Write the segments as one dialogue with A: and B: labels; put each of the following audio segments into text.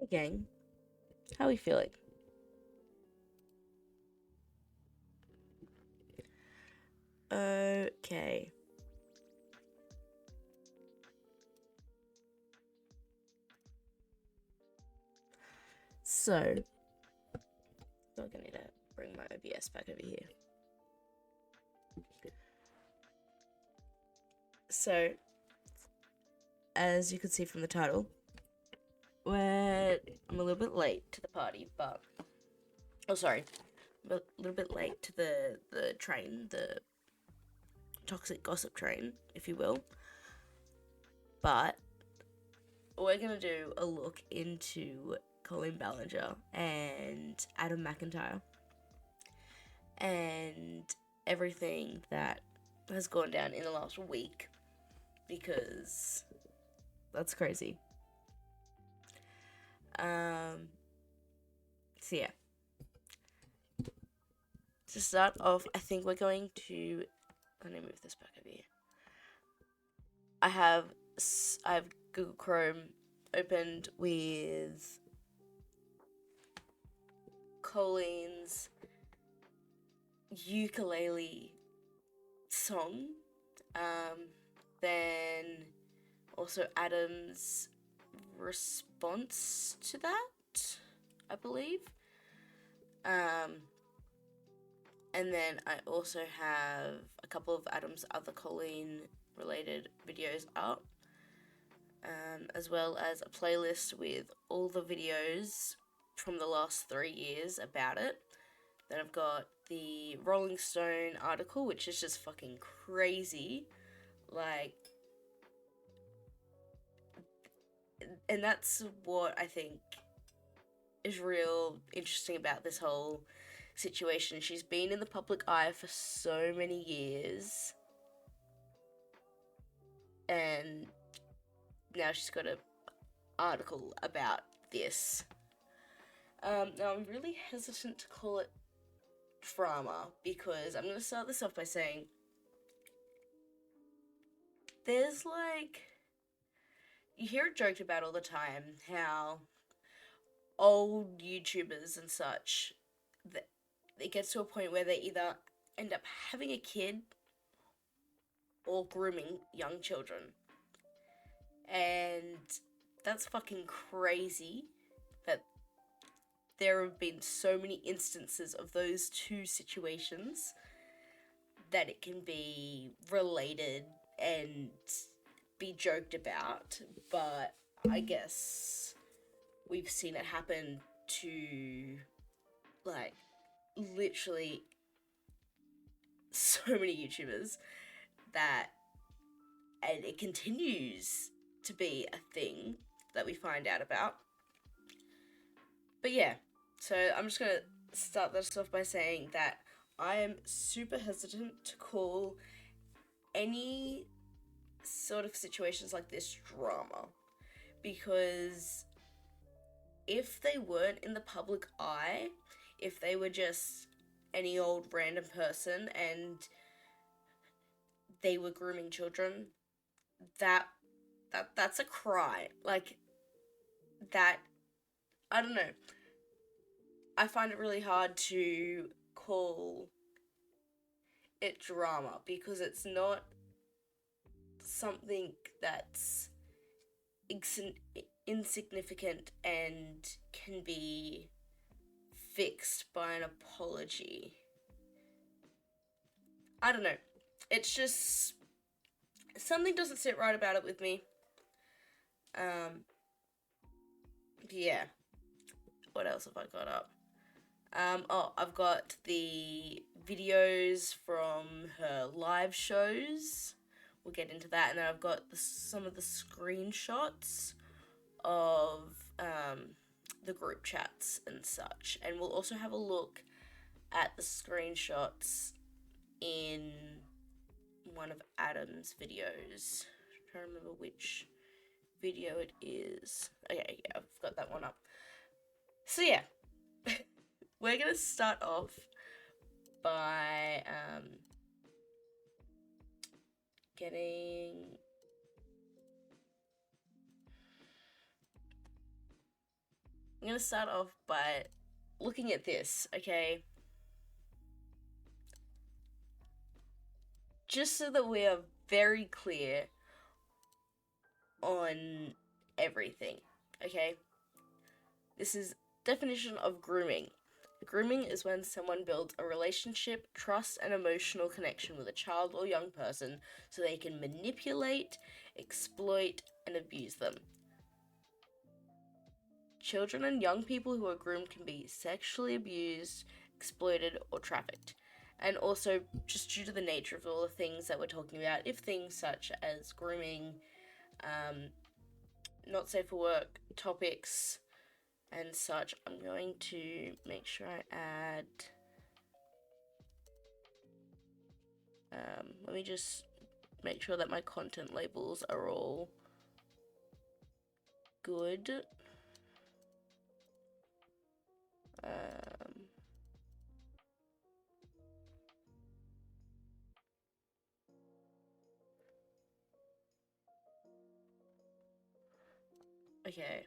A: Hey gang, how are we feeling? Okay. So, I'm gonna need to bring my OBS back over here. So, as you can see from the title, I'm a little bit late to the party, but oh sorry, I'm a little bit late to the train, the toxic gossip train, if you will. But we're gonna do a look into Colleen Ballinger and Adam McIntyre and everything that has gone down in the last week because that's crazy. Um, so yeah, to start off, I think we're going to. Let me move this back over here. I have Google Chrome opened with Colleen's ukulele song. Then also Adam's response to that, I believe. And then I also have a couple of Adam's other Colleen related videos up, as well as a playlist with all the videos from the last 3 years about it. Then I've got the Rolling Stone article, which is just fucking crazy. Like, and that's what I think is real interesting about this whole situation. She's been in the public eye for so many years, and now she's got an article about this. Now I'm really hesitant to call it drama because I'm going to start this off by saying there's like, you hear it joked about all the time how old YouTubers and such, that it gets to a point where they either end up having a kid or grooming young children. And that's fucking crazy that there have been so many instances of those two situations that it can be related and be joked about. But I guess we've seen it happen to, like, literally so many YouTubers that, and it continues to be a thing that we find out about. But yeah, so I'm just gonna start this off by saying that I am super hesitant to call any sort of situations like this drama, because if they weren't in the public eye, if they were just any old random person and they were grooming children, that's a cry. Like, that, I don't know. I find it really hard to call it drama because it's not something that's insignificant and can be fixed by an apology. I don't know. It's just something doesn't sit right about it with me. Yeah. What else have I got up? I've got the videos from her live shows. We'll get into that, and then I've got some of the screenshots of the group chats and such, and we'll also have a look at the screenshots in one of Adam's videos. I'm trying to remember which video it is. Okay, yeah, I've got that one up. So yeah, we're gonna start off by getting I'm going to start off by looking at this, okay? Just so that we are very clear on everything, okay? This is definition of grooming. Grooming is when someone builds a relationship, trust, and emotional connection with a child or young person so they can manipulate, exploit, and abuse them. Children and young people who are groomed can be sexually abused, exploited, or trafficked. And also, just due to the nature of all the things that we're talking about, if things such as grooming, not safe for work topics, and such, I'm going to make sure I add. Let me just make sure that my content labels are all good. Okay.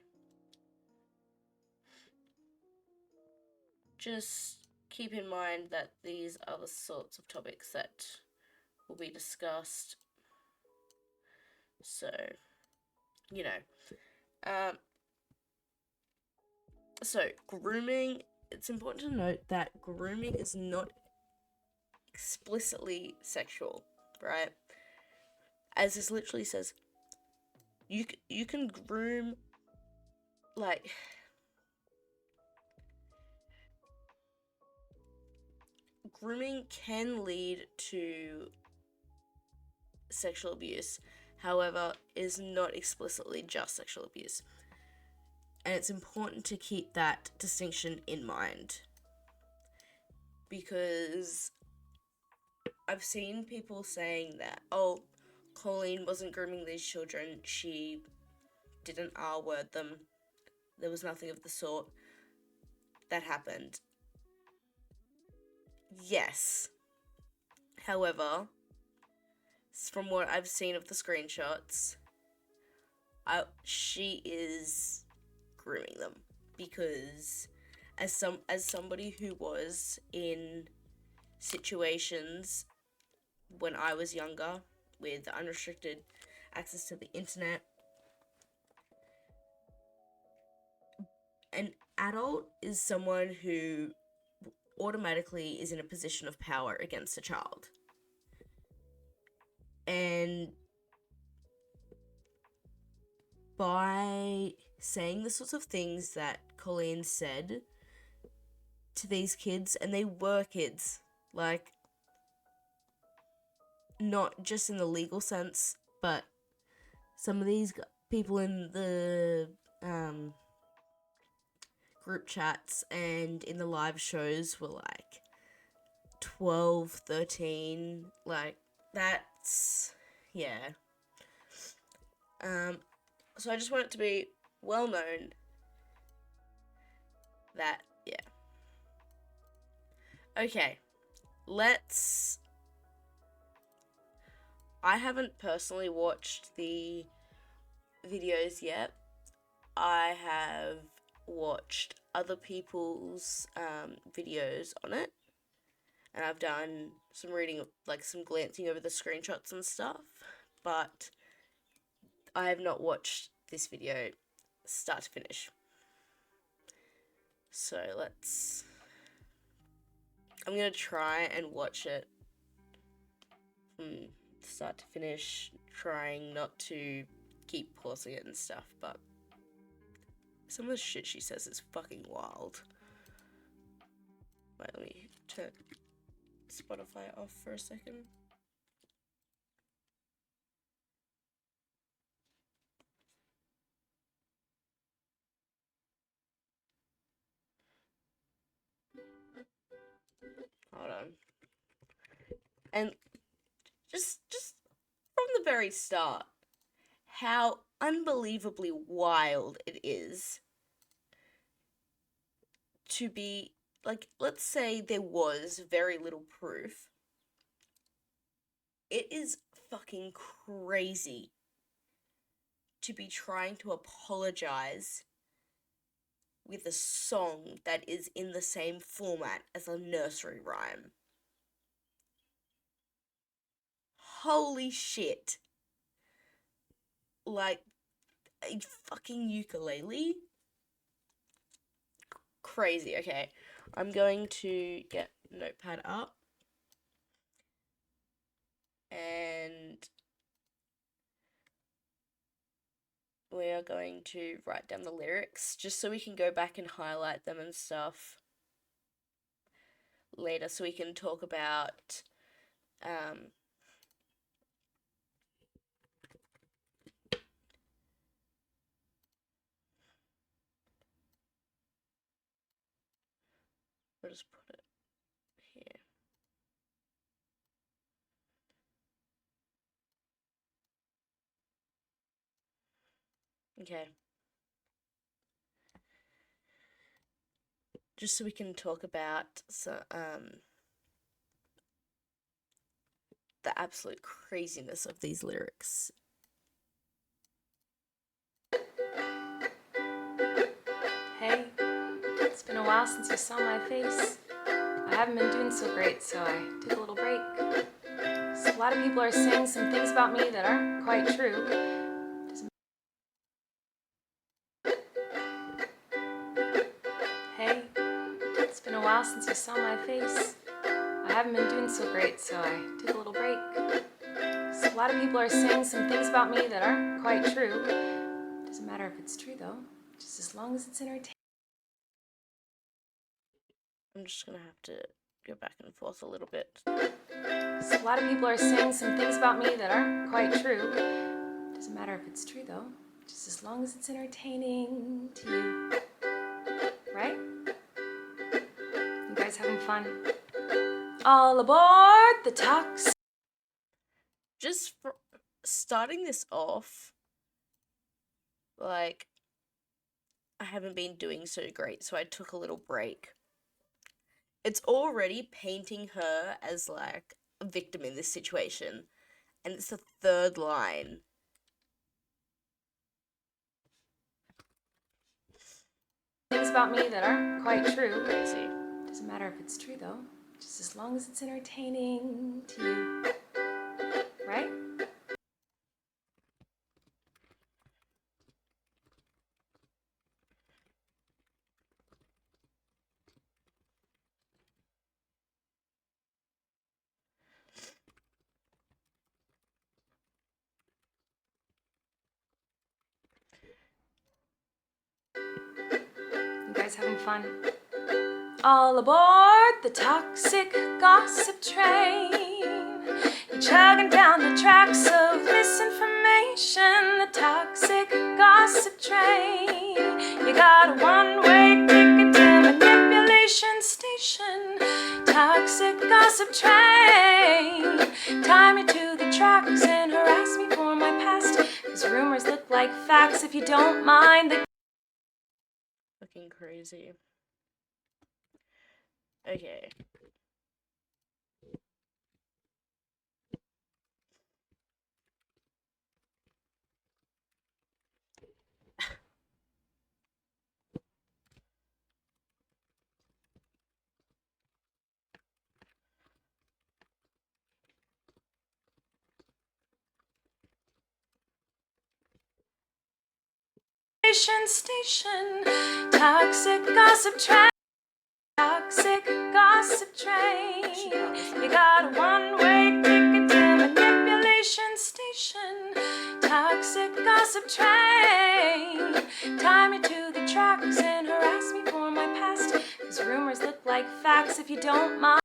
A: Just keep in mind that these are the sorts of topics that will be discussed. So, you know. So, grooming, it's important to note that grooming is not explicitly sexual, right? As this literally says, you can groom, like, grooming can lead to sexual abuse, however, is not explicitly just sexual abuse. And it's important to keep that distinction in mind. Because I've seen people saying that, oh, Colleen wasn't grooming these children, she didn't R-word them, there was nothing of the sort that happened. Yes. However, from what I've seen of the screenshots, she is grooming them, because as somebody who was in situations when I was younger with unrestricted access to the internet, an adult is someone who automatically is in a position of power against a child. And by saying the sorts of things that Colleen said to these kids, and they were kids, like, not just in the legal sense, but some of these people in the group chats and in the live shows were like 12, 13, like, that's, yeah. So I just want it to be well known that, yeah. Okay, I haven't personally watched the videos yet. I have watched other people's videos on it, and I've done some reading, like some glancing over the screenshots and stuff, but I have not watched this video start to finish. So I'm gonna try and watch it from start to finish, trying not to keep pausing it and stuff, but some of the shit she says is fucking wild. Wait, let me turn Spotify off for a second. Hold on. And just from the very start, how unbelievably wild it is to be, like, let's say there was very little proof. It is fucking crazy to be trying to apologize with a song that is in the same format as a nursery rhyme. Holy shit. Like, a fucking ukulele? Crazy. Okay, I'm going to get Notepad up. And we are going to write down the lyrics just so we can go back and highlight them and stuff later, so we can talk about we'll just put it here. Okay. Just so we can talk about the absolute craziness of these lyrics.
B: Hey, it's been a while since you saw my face. I haven't been doing so great, so I took a little break. So a lot of people are saying some things about me that aren't quite true. Hey, it's been a while since you saw my face. I haven't been doing so great, so I took a little break. So a lot of people are saying some things about me that aren't quite true. Doesn't matter if it's true though, just as long as it's entertaining.
A: I'm just gonna have to go back and forth a little bit.
B: So a lot of people are saying some things about me that aren't quite true. Doesn't matter if it's true though, just as long as it's entertaining to you. Right? You guys having fun? All aboard the Tox.
A: Just for starting this off, like, I haven't been doing so great, so I took a little break. It's already painting her as, like, a victim in this situation. And it's the third line.
B: Things about me that aren't quite true.
A: Crazy.
B: Doesn't matter if it's true though, just as long as it's entertaining to you. Right? You guys having fun? All aboard the toxic gossip train. You're chugging down the tracks of misinformation. The toxic gossip train. You got a one-way ticket to manipulation station. Toxic gossip train. Tie me to the tracks and harass me for my past. 'Cause rumors look like facts if you don't mind the
A: Fucking crazy. Okay.
B: station. Toxic gossip train. Toxic gossip train. You got a one-way ticket to manipulation station. Toxic gossip train. Tie me to the tracks and harass me for my past. 'Cause rumors look like facts if you don't mind.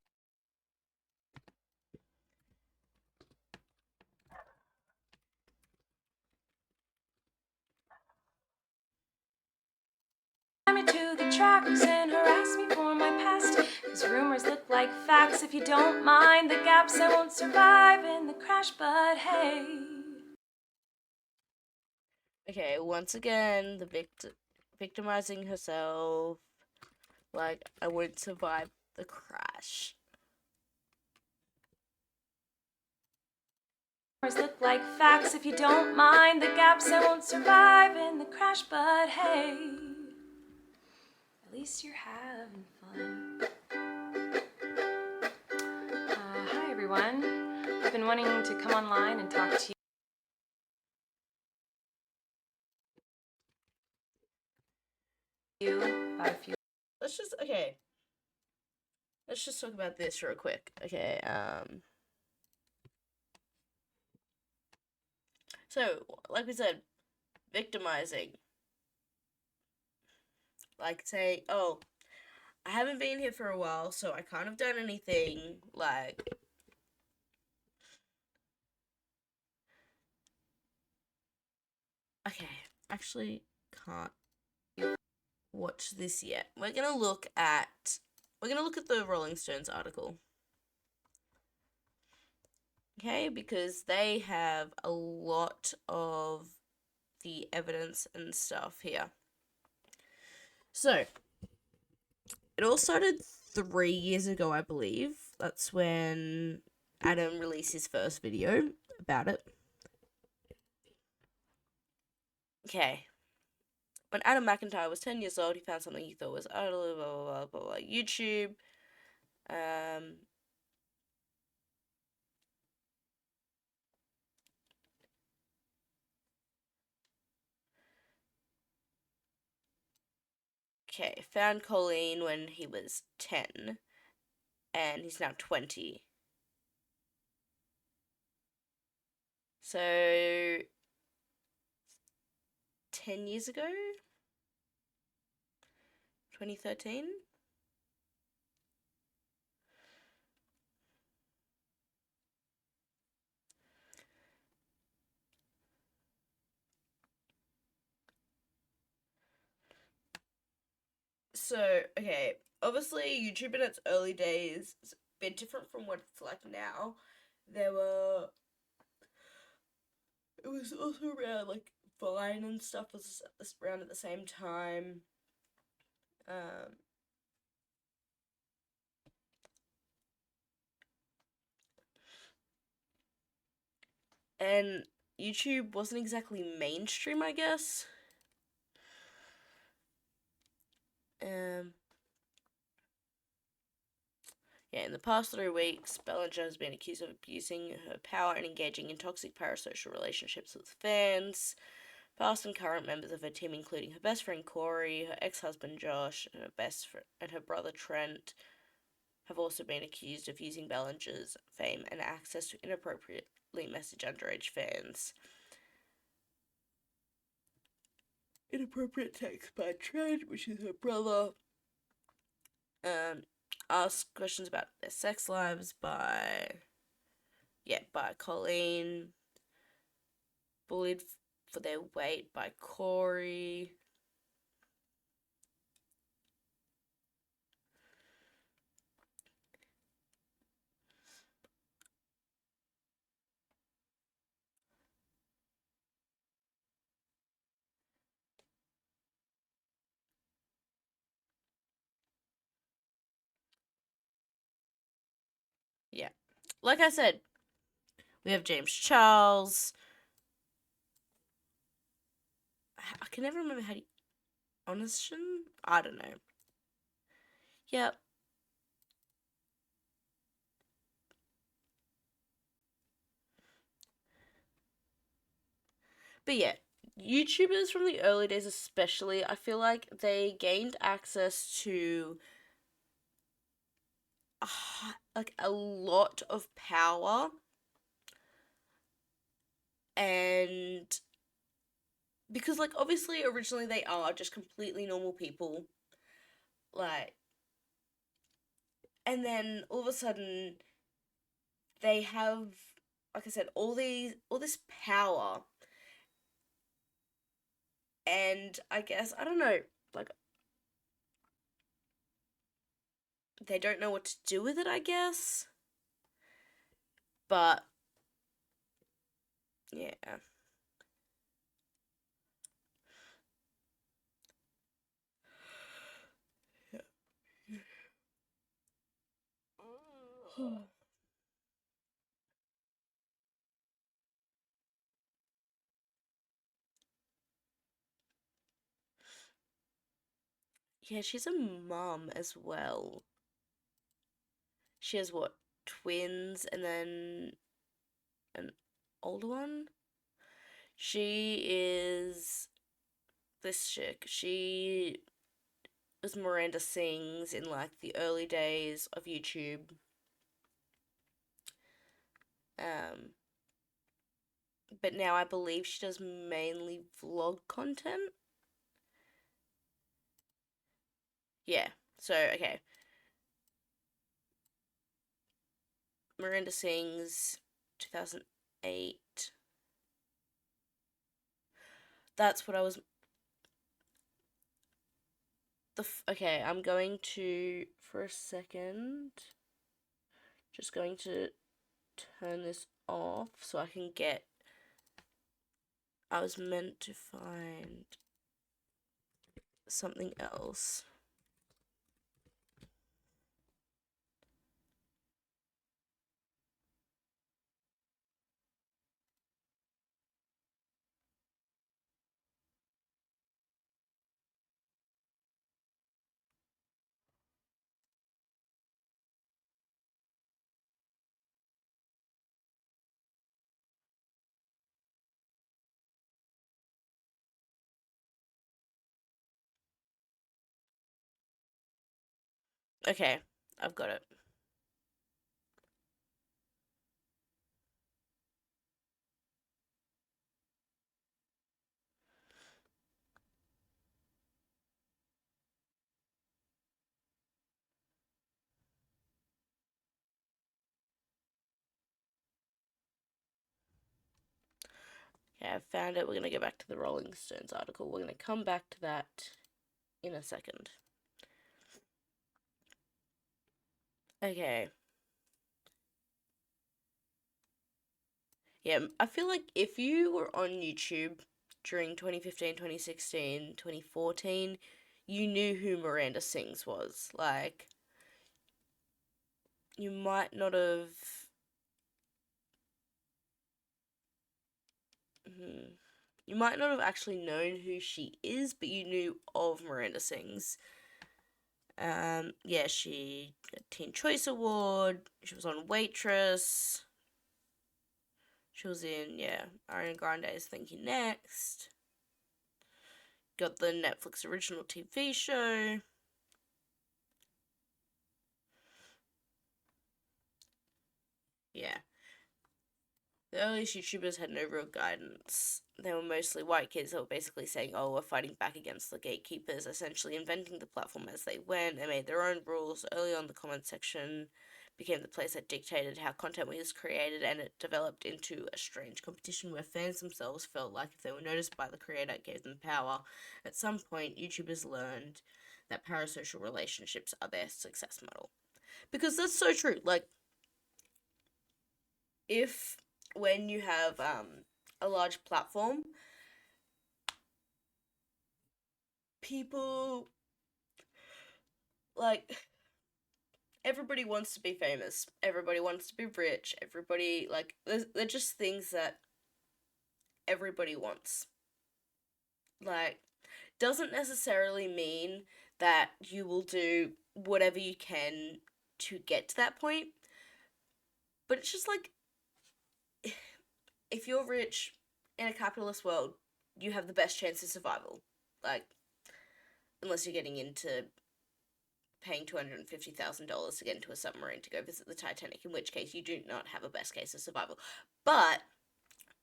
B: Tie me to the tracks and harass me for my past. 'Cause rumors look like facts if you don't mind the gaps. I won't survive in the crash, but hey.
A: Okay, once again, the victimizing herself. Like, I won't survive the crash.
B: Rumors look like facts if you don't mind the gaps. I won't survive in the crash, but hey. At least you're having fun. Hi everyone. I've been wanting to come online and talk to you about a few.
A: Let's just talk about this real quick. Okay, so like we said, victimizing. Like say, oh, I haven't been here for a while, so I can't have done anything. Like, okay, actually can't watch this yet. We're gonna look at the Rolling Stones article. Okay, because they have a lot of the evidence and stuff here. So, it all started 3 years ago, I believe. That's when Adam released his first video about it. Okay. When Adam McIntyre was 10 years old, he found something he thought was utterly blah, blah, blah, blah, blah, YouTube. Okay, found Colleen when he was 10, and he's now 20. So, 10 years ago? 2013? So, okay, obviously YouTube in its early days is a bit different from what it's like now. It was also around, like, Vine and stuff was around at the same time. Um, and YouTube wasn't exactly mainstream, I guess. Yeah, in the past 3 weeks, Ballinger has been accused of abusing her power and engaging in toxic parasocial relationships with fans. Past and current members of her team, including her best friend Corey, her ex-husband Josh, and her brother Trent, have also been accused of using Ballinger's fame and access to inappropriately message underage fans. Inappropriate text by Trent, which is her brother. Ask questions about their sex lives by Colleen. Bullied for their weight by Corey. Yeah. Like I said, we have James Charles. I can never remember how to... Honestion? I don't know. Yep. But yeah, YouTubers from the early days especially, I feel like they gained access to like a lot of power, and because like obviously originally they are just completely normal people, like, and then all of a sudden they have, like I said, all this power, and I guess I don't know, like they don't know what to do with it, I guess. But yeah. Yeah, she's a mum as well. She has what, twins and then an older one? She is this chick. She was Miranda Sings in like the early days of YouTube. Um, but now I believe she does mainly vlog content. Yeah. So okay, Miranda Sings, 2008. That's what I was. Okay, I'm going to for a second. Just going to turn this off so I can get. I was meant to find something else. Okay, I've got it. Okay, I've found it. We're going to go back to the Rolling Stones article. We're going to come back to that in a second. Okay. Yeah, I feel like if you were on YouTube during 2015, 2016, 2014, you knew who Miranda Sings was. Like, you might not have. Hmm, you might not have actually known who she is, but you knew of Miranda Sings. Yeah, she got a Teen Choice Award. She was on Waitress. She was in, yeah, Ariana Grande's Thank You Next. Got the Netflix original TV show. Yeah. The earliest YouTubers had no real guidance. They were mostly white kids that were basically saying, oh, we're fighting back against the gatekeepers, essentially inventing the platform as they went. They made their own rules. Early on, the comment section became the place that dictated how content was created, and it developed into a strange competition where fans themselves felt like if they were noticed by the creator, it gave them power. At some point, YouTubers learned that parasocial relationships are their success model. Because that's so true. Like, if when you have a large platform, people like everybody wants to be famous, everybody wants to be rich, everybody like they're just things that everybody wants. Like, doesn't necessarily mean that you will do whatever you can to get to that point, but it's just like if you're rich in a capitalist world, you have the best chance of survival. Like, unless you're getting into paying $250,000 to get into a submarine to go visit the Titanic, in which case you do not have a best case of survival. But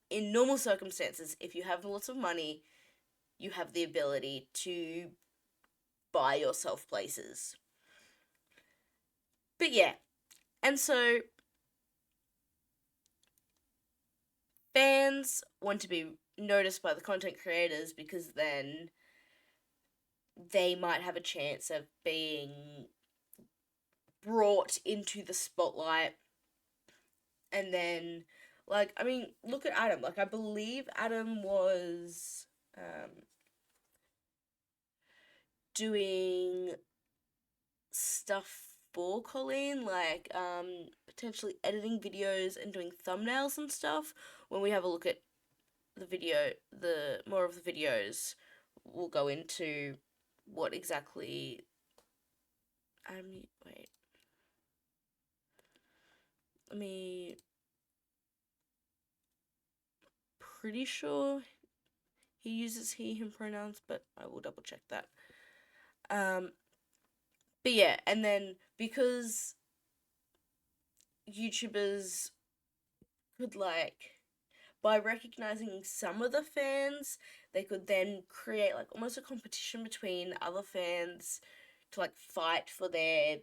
A: in normal circumstances, if you have lots of money, you have the ability to buy yourself places. But yeah, and so fans want to be noticed by the content creators because then they might have a chance of being brought into the spotlight. And then, like, I mean, look at Adam. Like, I believe Adam was doing stuff for Colleen, like potentially editing videos and doing thumbnails and stuff. When we have a look at the video, the more of the videos, we'll go into what exactly. Wait. Let me. Pretty sure he uses he, him pronouns, but I will double check that. But yeah, and then because YouTubers could by recognizing some of the fans, they could then create like almost a competition between other fans to like fight for their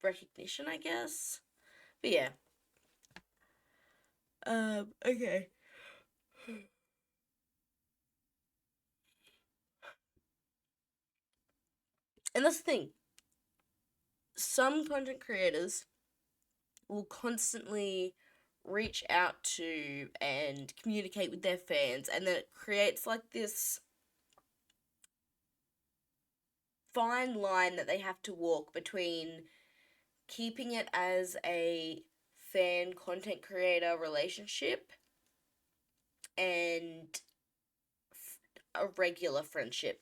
A: recognition, I guess. But yeah. Okay. And that's the thing. Some content creators will constantly reach out to and communicate with their fans, and then it creates like this fine line that they have to walk between keeping it as a fan content creator relationship and a regular friendship,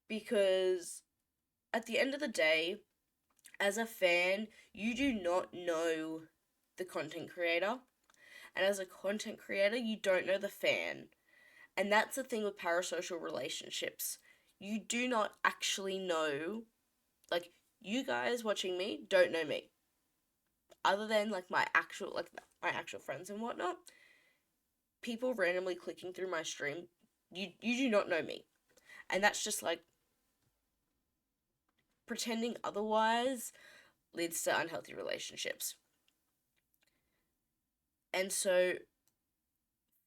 A: because at the end of the day, as a fan, you do not know the content creator, and as a content creator, you don't know the fan. And that's the thing with parasocial relationships. You do not actually know, like, you guys watching me don't know me. Other than like my actual friends and whatnot, people randomly clicking through my stream, you do not know me. And that's just like pretending otherwise leads to unhealthy relationships. And so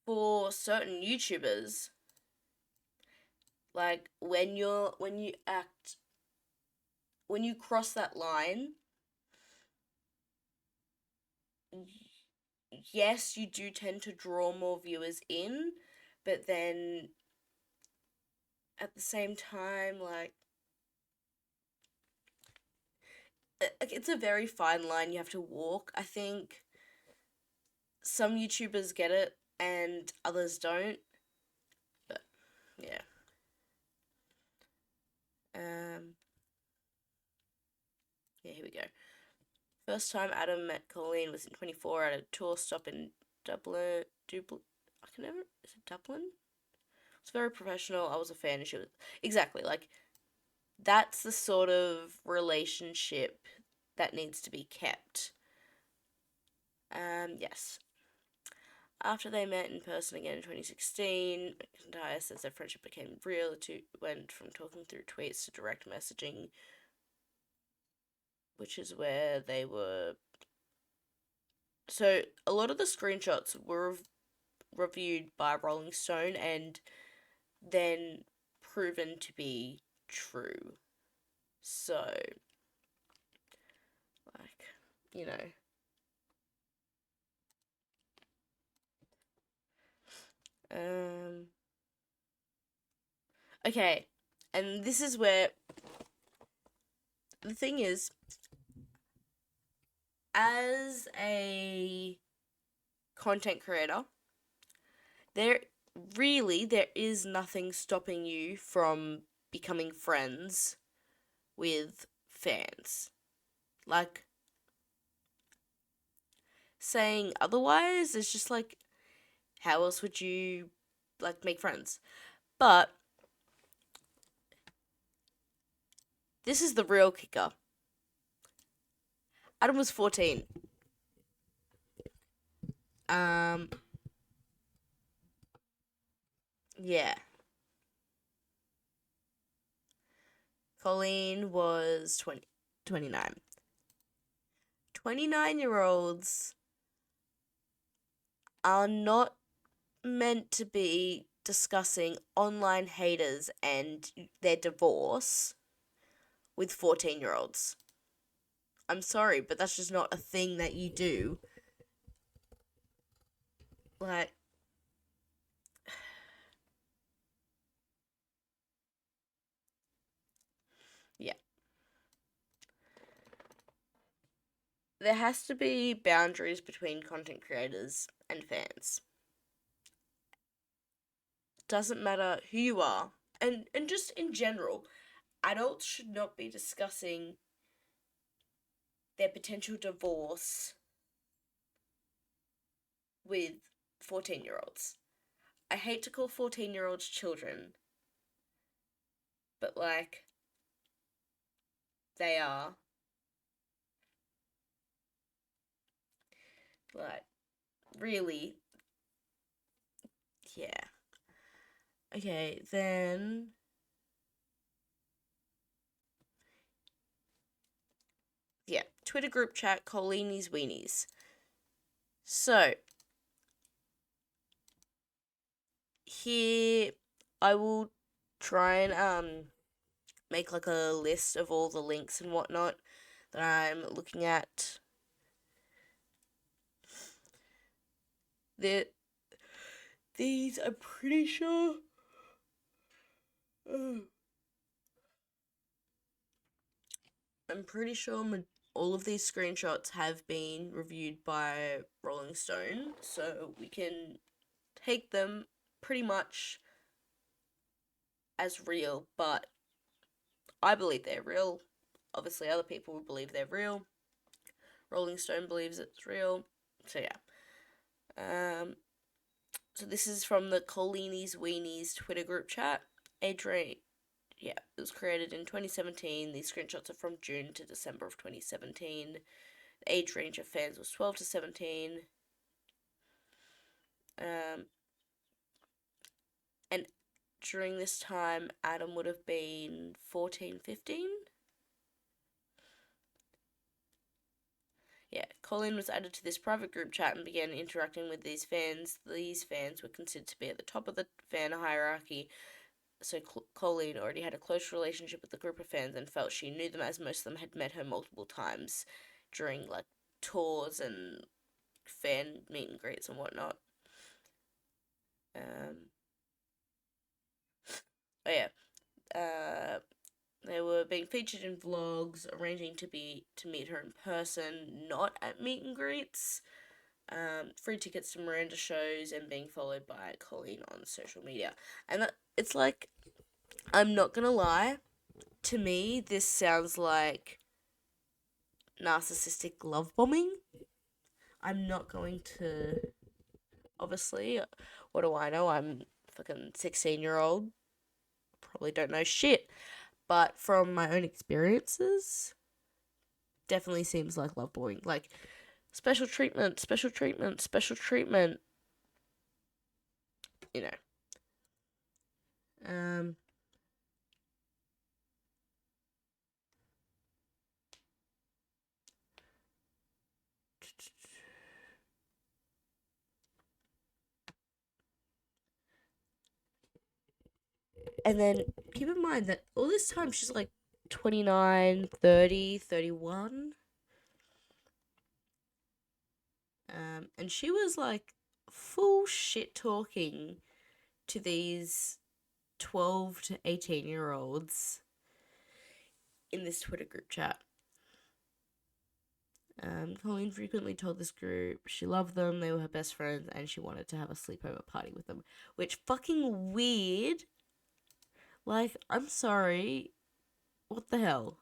A: for certain YouTubers, like when you cross that line, yes, you do tend to draw more viewers in, but then at the same time, like it's a very fine line you have to walk. I think some YouTubers get it and others don't. But yeah. Um yeah, here we go. First time Adam met Colleen was in 24 at a tour stop in Dublin. I can never. Is it Dublin? It's very professional. I was a fan, and she was exactly like that's the sort of relationship that needs to be kept. Yes. After they met in person again in 2016, McIntyre says their friendship became real. The two went from talking through tweets to direct messaging, which is where they were. So a lot of the screenshots were reviewed by Rolling Stone and then proven to be true. So, like, you know. Um. Okay, and this is where the thing is, as a content creator, there there is nothing stopping you from becoming friends with fans. Like, saying otherwise is just like, how else would you like make friends? But this is the real kicker. Adam was 14. Um yeah. Colleen was 29. 29-year-olds are not meant to be discussing online haters and their divorce with 14-year-olds. I'm sorry, but that's just not a thing that you do. Like, yeah. There has to be boundaries between content creators and fans. Doesn't matter who you are. and just in general, adults should not be discussing their potential divorce with 14-year-olds. I hate to call 14-year-olds children, but like, they are. Like, really. Yeah. Okay, then. Yeah, Twitter group chat, Colleen's Weenies. So, here I will try and make like a list of all the links and whatnot that I'm looking at. These I'm pretty sure. I'm pretty sure all of these screenshots have been reviewed by Rolling Stone, so we can take them pretty much as real, but I believe they're real. Obviously, other people would believe they're real. Rolling Stone believes it's real. So yeah. So this is from the Colleen's Weenies Twitter group chat. Age range, yeah, it was created in 2017. These screenshots are from June to December of 2017. The age range of fans was 12 to 17. And during this time, Adam would have been 14, 15. Yeah, Colleen was added to this private group chat and began interacting with these fans. These fans were considered to be at the top of the fan hierarchy, so Colleen already had a close relationship with the group of fans and felt she knew them, as most of them had met her multiple times during like tours and fan meet and greets and whatnot. Oh yeah, they were being featured in vlogs, arranging to meet her in person, not at meet and greets. Free tickets to Miranda shows, and being followed by Colleen on social media. And it's like, I'm not gonna lie, to me this sounds like narcissistic love bombing. I'm not going to, obviously, what do I know? I'm fucking 16-year-old, probably don't know shit. But from my own experiences, definitely seems like love bombing. Like, special treatment, special treatment, special treatment. You know. And then keep in mind that all this time she's like 29, 30, 31. And she was like full shit talking to these 12 to 18-year-olds in this Twitter group chat. Colleen frequently told this group she loved them, they were her best friends, and she wanted to have a sleepover party with them. Which, fucking weird. Like, I'm sorry. What the hell?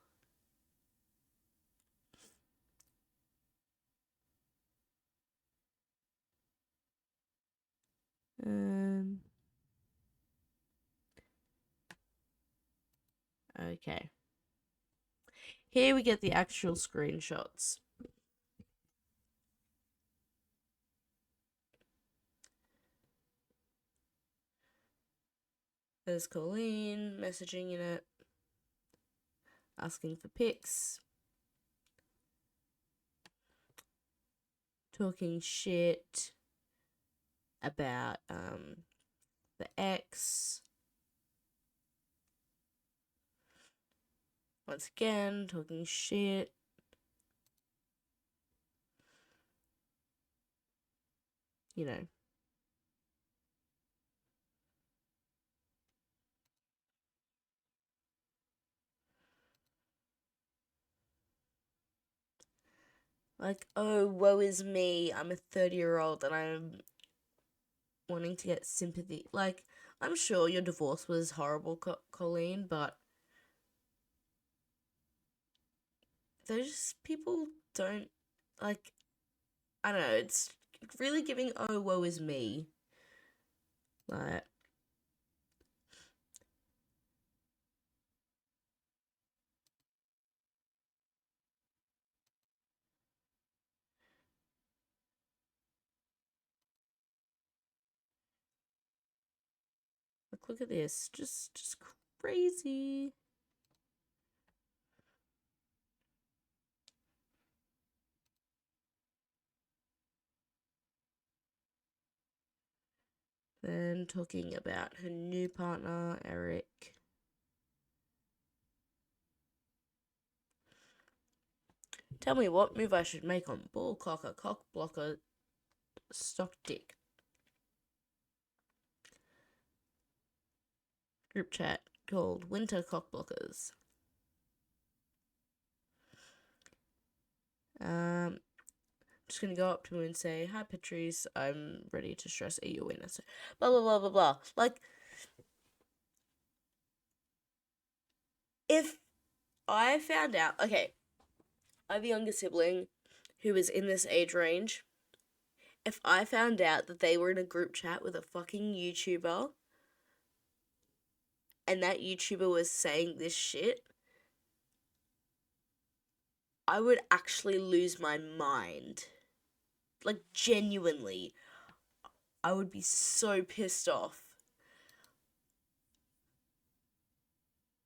A: Okay. Here we get the actual screenshots. There's Colleen messaging in it, asking for pics, talking shit about the ex. Once again, talking shit. You know. Like, oh, woe is me. I'm a 30-year-old and I'm wanting to get sympathy. Like, I'm sure your divorce was horrible, Colleen, but those people don't, like, I don't know, it's really giving, oh, woe is me. Like, look at this, just crazy. Then talking about her new partner, Eric. Tell me what move I should make on ball cocker, cock blocker, stock dick. Group chat called Winter Cock Blockers. Just gonna go up to him and say, "Hi, Patrice. I'm ready to stress a winner." So, blah blah blah blah blah. Like, if I found out, okay, I have a younger sibling who is in this age range. If I found out that they were in a group chat with a fucking YouTuber, and that YouTuber was saying this shit, I would actually lose my mind. Like, genuinely. I would be so pissed off.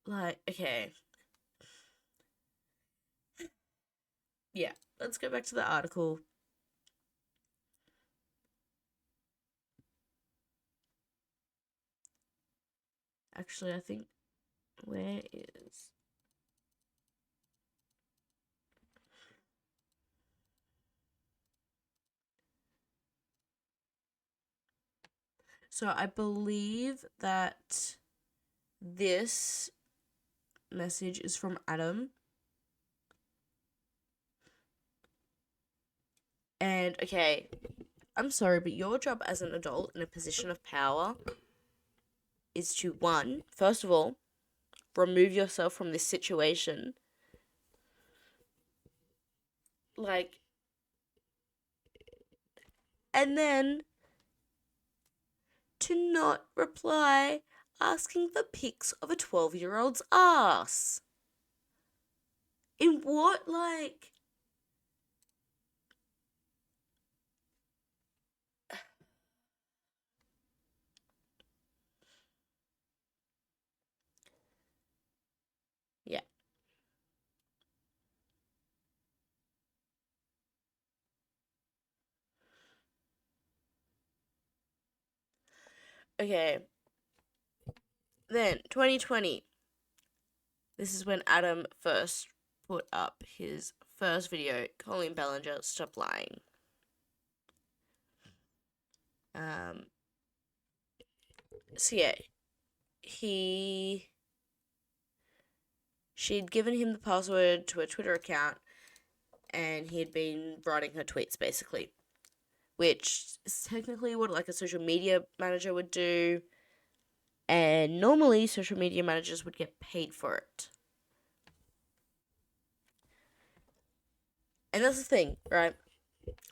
A: Like, okay. Yeah, let's go back to the article. Actually, I think, where is... So I believe that this message is from Adam. And, okay, I'm sorry, but your job as an adult in a position of power is to, one, first of all, remove yourself from this situation. Like, and then to not reply asking for pics of a 12-year-old's ass. In what, like... Yeah. Okay. Then, 2020. This is when Adam first put up his first video, Colleen Ballinger, Stop Lying. So yeah, she'd given him the password to a Twitter account, and he had been writing her tweets, basically, which is technically what, like, a social media manager would do, and normally social media managers would get paid for it. And that's the thing, right?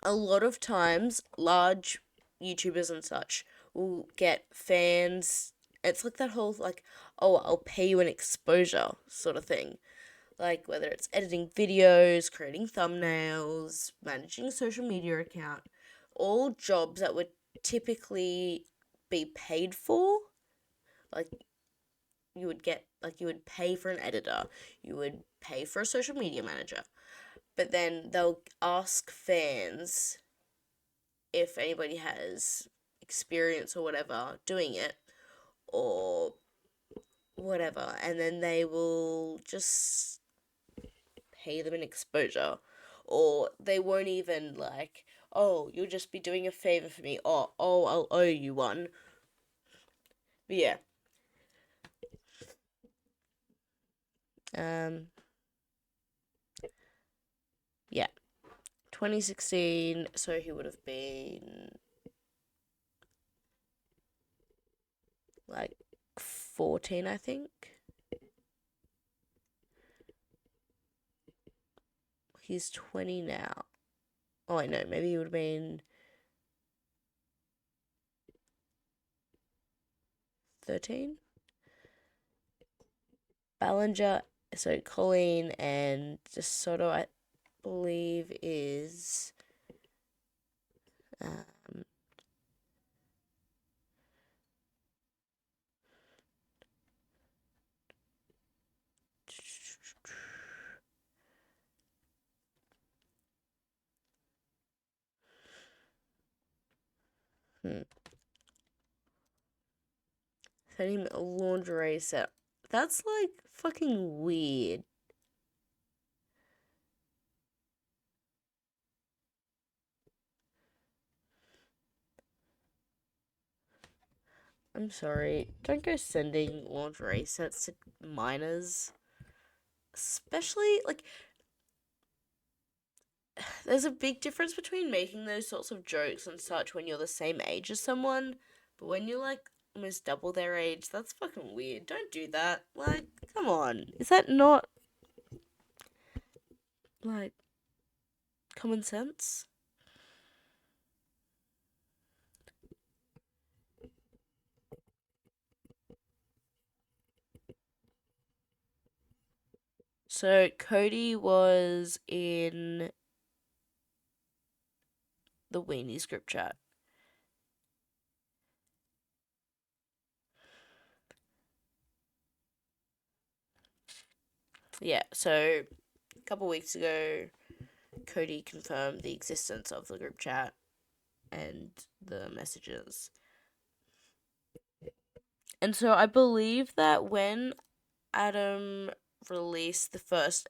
A: A lot of times, large YouTubers and such will get fans. It's like that whole, like, oh, I'll pay you an exposure sort of thing. Like, whether it's editing videos, creating thumbnails, managing a social media account, all jobs that would typically be paid for. Like, you would get, like, you would pay for an editor, you would pay for a social media manager, but then they'll ask fans if anybody has experience or whatever doing it, or whatever, and then they will just pay them an exposure, or they won't even, like, oh, you'll just be doing a favor for me, or, oh, I'll owe you one. But yeah. Yeah. 2016, so he would have been, like 14, I think. He's 20 now. Oh, I know. Maybe he would have been 13. Ballinger, so Colleen and DeSoto, I believe, is um, hmm. Sent him a lingerie set. That's like fucking weird. I'm sorry. Don't go sending lingerie sets to minors. Especially, like, there's a big difference between making those sorts of jokes and such when you're the same age as someone, but when you're, like, almost double their age, that's fucking weird. Don't do that. Like, come on. Is that not, like, common sense? So, Cody was in the Weenies group chat. Yeah, so a couple weeks ago, Cody confirmed the existence of the group chat and the messages. And so I believe that when Adam released the first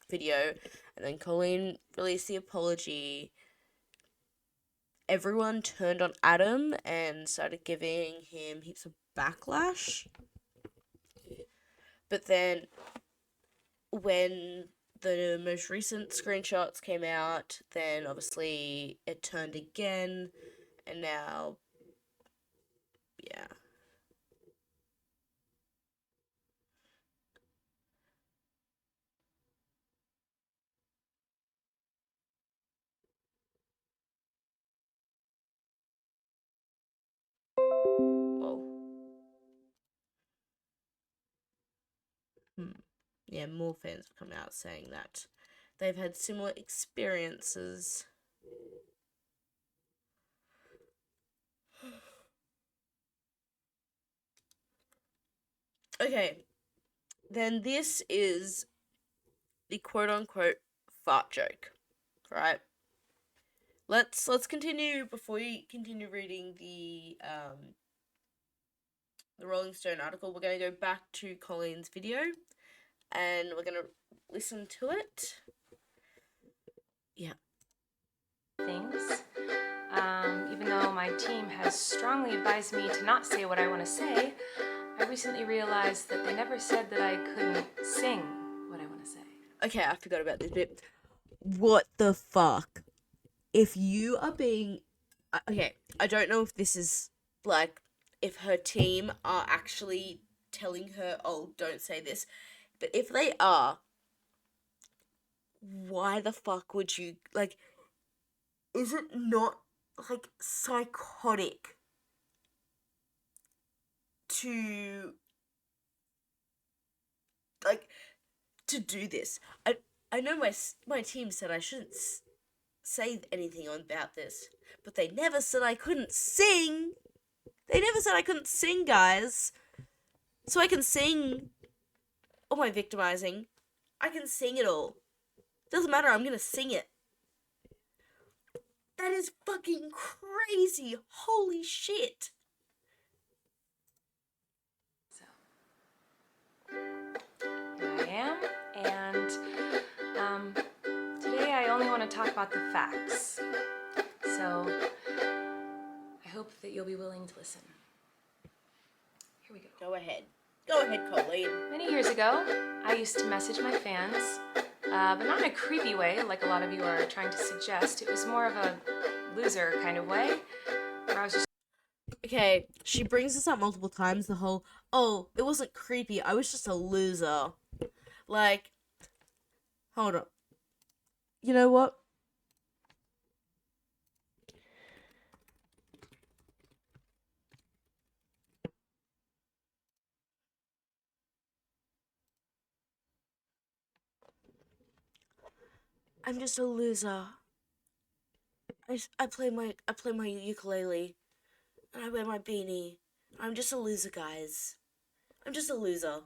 A: video and then Colleen released the apology, everyone turned on Adam and started giving him heaps of backlash. But then when the most recent screenshots came out, then obviously it turned again, and now, yeah. Whoa. Yeah, more fans have come out saying that they've had similar experiences. Okay, then this is the quote-unquote fart joke, right? Let's continue before we continue reading the Rolling Stone article. We're gonna go back to Colleen's video, and we're gonna listen to it. Yeah.
B: Things. Even though my team has strongly advised me to not say what I want to say, I recently realized that they never said that I couldn't sing what I want to say.
A: Okay, I forgot about this bit. What the fuck? If you are being... Okay, I don't know if this is, like, if her team are actually telling her, oh, don't say this. But if they are, why the fuck would you, like, is it not, like, psychotic to, like, to do this? I know my team said I shouldn't say anything about this, but they never said I couldn't sing. They never said I couldn't sing, guys. So I can sing all my victimizing. I can sing it all. Doesn't matter, I'm gonna sing it. That is fucking crazy. Holy shit.
B: So, here I am, and today I only want to talk about the facts. So, I hope that you'll be willing to listen. Here we go.
A: Go ahead. Go ahead, Colleen.
B: Many years ago, I used to message my fans, but not in a creepy way like a lot of you are trying to suggest. It was more of a loser kind of way, where I was just...
A: Okay, she brings this up multiple times. The whole, oh, it wasn't creepy. I was just a loser. Like, hold on. You know what? I'm just a loser. I play my ukulele and I wear my beanie. I'm just a loser, guys. I'm just a loser.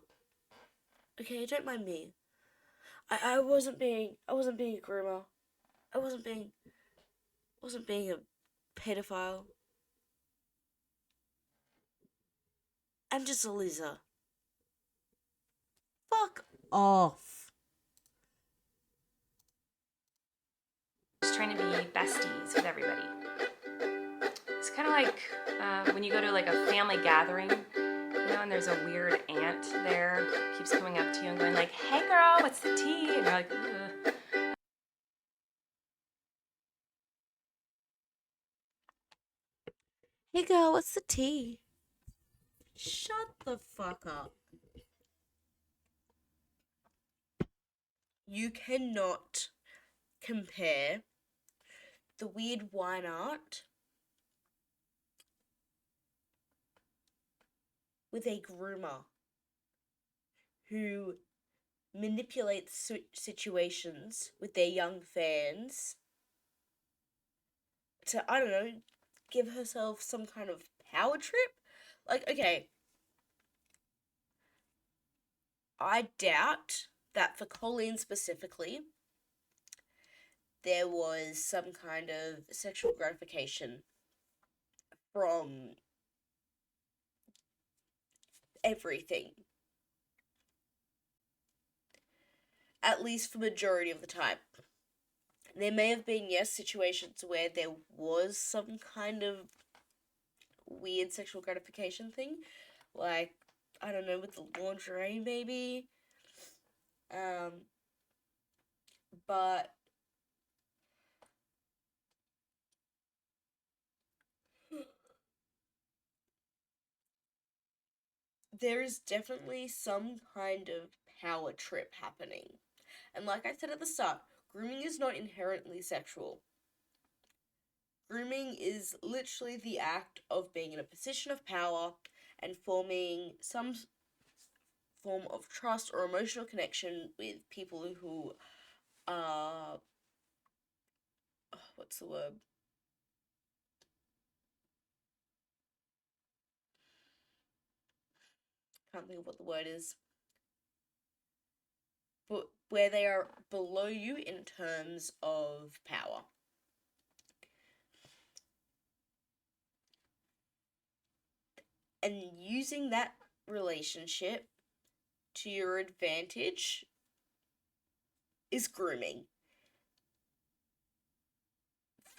A: Okay, don't mind me. I wasn't being a groomer. I wasn't being a pedophile. I'm just a loser. Fuck off.
B: Just trying to be besties with everybody. It's kind of like when you go to like a family gathering, and there's a weird aunt there who keeps coming up to you and going like, "Hey girl, what's the tea?" And you're like, ugh.
A: Hey girl, what's the tea? Shut the fuck up. You cannot compare the weird wine art with a groomer who manipulates situations with their young fans to, I don't know, give herself some kind of power trip. Like, okay, I doubt that for Colleen specifically, there was some kind of sexual gratification from everything. At least for majority of the time. There may have been, yes, situations where there was some kind of weird sexual gratification thing. Like, I don't know, with the lingerie maybe. But there is definitely some kind of power trip happening. And like I said at the start, grooming is not inherently sexual. Grooming is literally the act of being in a position of power and forming some form of trust or emotional connection with people who are, what's the word? Can't think of what the word is. But where they are below you in terms of power. And using that relationship to your advantage is grooming.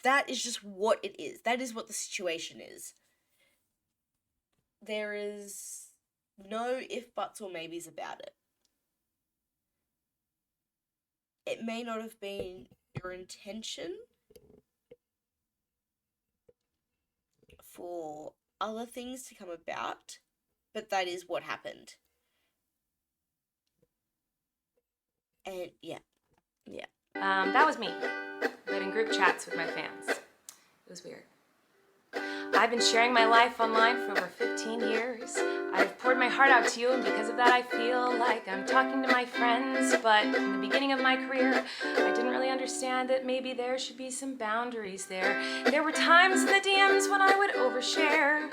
A: That is just what it is. That is what the situation is. There is no if, buts, or maybes about it. It may not have been your intention for other things to come about, but that is what happened. And yeah.
B: That was me, but in group chats with my fans. It was weird. I've been sharing my life online for over 15 years. I've poured my heart out to you, and because of that I feel like I'm talking to my friends, but in the beginning of my career, I didn't really understand that maybe there should be some boundaries there. There were times in the DMs when I would overshare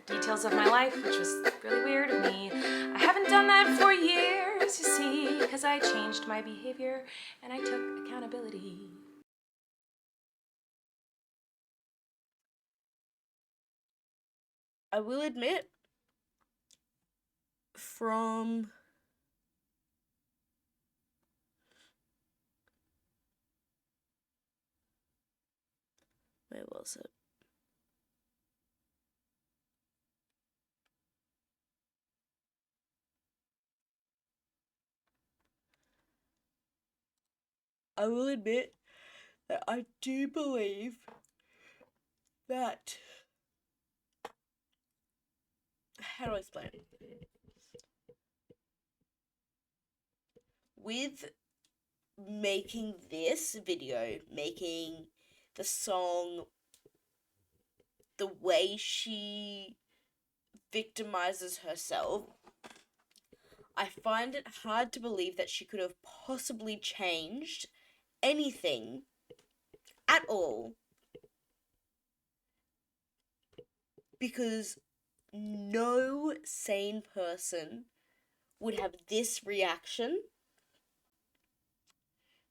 B: details of my life, which was really weird of me. I haven't done that for years, you see, because I changed my behavior and I took accountability.
A: I will admit, from where was it? I will admit that I do believe that how do I explain it? With making this video, making the song, the way she victimizes herself, I find it hard to believe that she could have possibly changed anything at all, because no sane person would have this reaction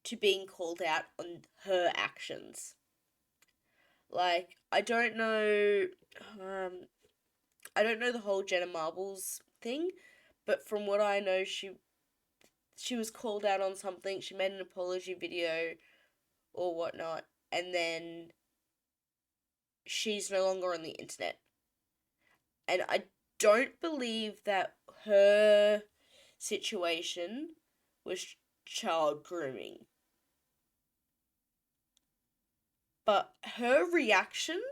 A: to being called out on her actions. Like, I don't know the whole Jenna Marbles thing, but from what I know, she was called out on something, she made an apology video or whatnot, and then she's no longer on the internet. And I don't believe that her situation was child grooming. But her reaction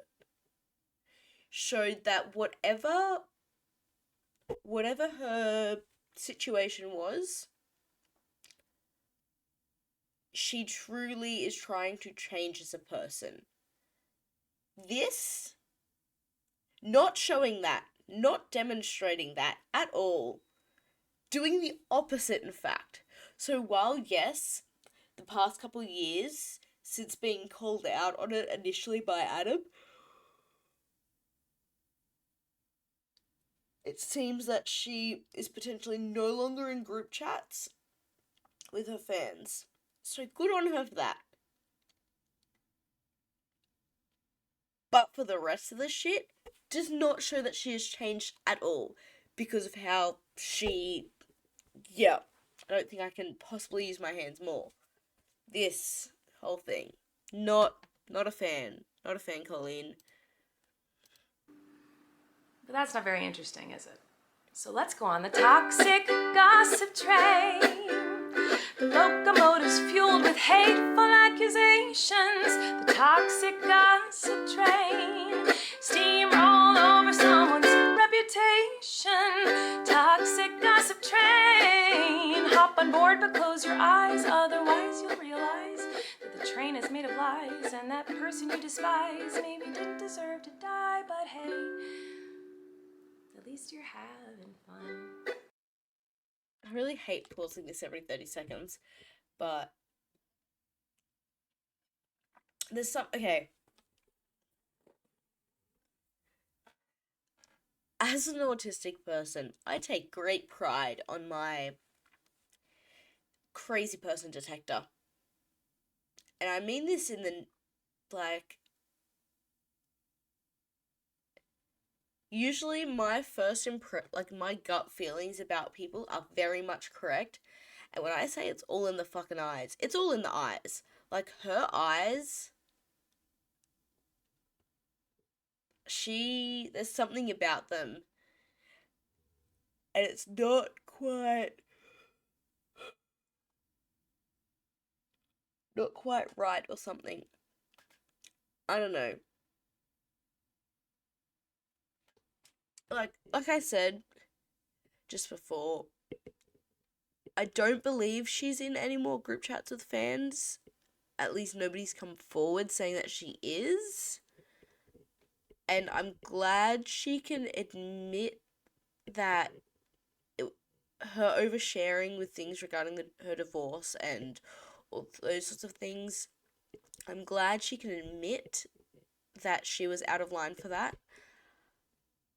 A: showed that whatever her situation was, she truly is trying to change as a person. This, not showing that, not demonstrating that at all, doing the opposite, in fact. So while, yes, the past couple of years since being called out on it initially by Adam, it seems that she is potentially no longer in group chats with her fans. So good on her for that. But for the rest of the shit, does not show that she has changed at all because of how she... Yeah, I don't think I can possibly use my hands more. This whole thing. Not a fan. Not a fan, Colleen.
B: But that's not very interesting, is it? So let's go on the toxic gossip train. The locomotive's fueled with hateful accusations. The toxic gossip train. Steamroll over someone's reputation. Toxic gossip train. Hop on board but close your eyes, otherwise you'll realize that the train is made of lies, and that person you despise maybe didn't deserve to die, but hey, at least you're having fun.
A: I really hate pausing this every 30 seconds, but there's some... Okay. As an autistic person, I take great pride on my crazy person detector. And I mean this in the, like... Usually my first my gut feelings about people are very much correct. And when I say it's all in the fucking eyes, it's all in the eyes. Like, her eyes... There's something about them. And it's not quite right or something. I don't know. Like I said just before, I don't believe she's in any more group chats with fans. At least nobody's come forward saying that she is. And I'm glad she can admit that her oversharing with things regarding her divorce and all those sorts of things, I'm glad she can admit that she was out of line for that.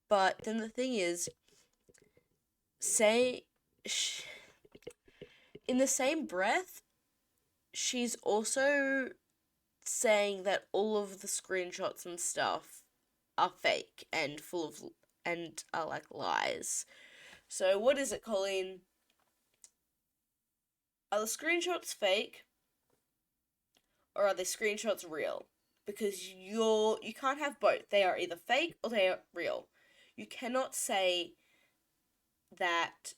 A: But then the thing is, in the same breath, she's also saying that all of the screenshots and stuff are fake and full of... and are like lies. So what is it, Colleen? Are the screenshots fake? Or are the screenshots real? Because you can't have both. They are either fake or they are real. You cannot say that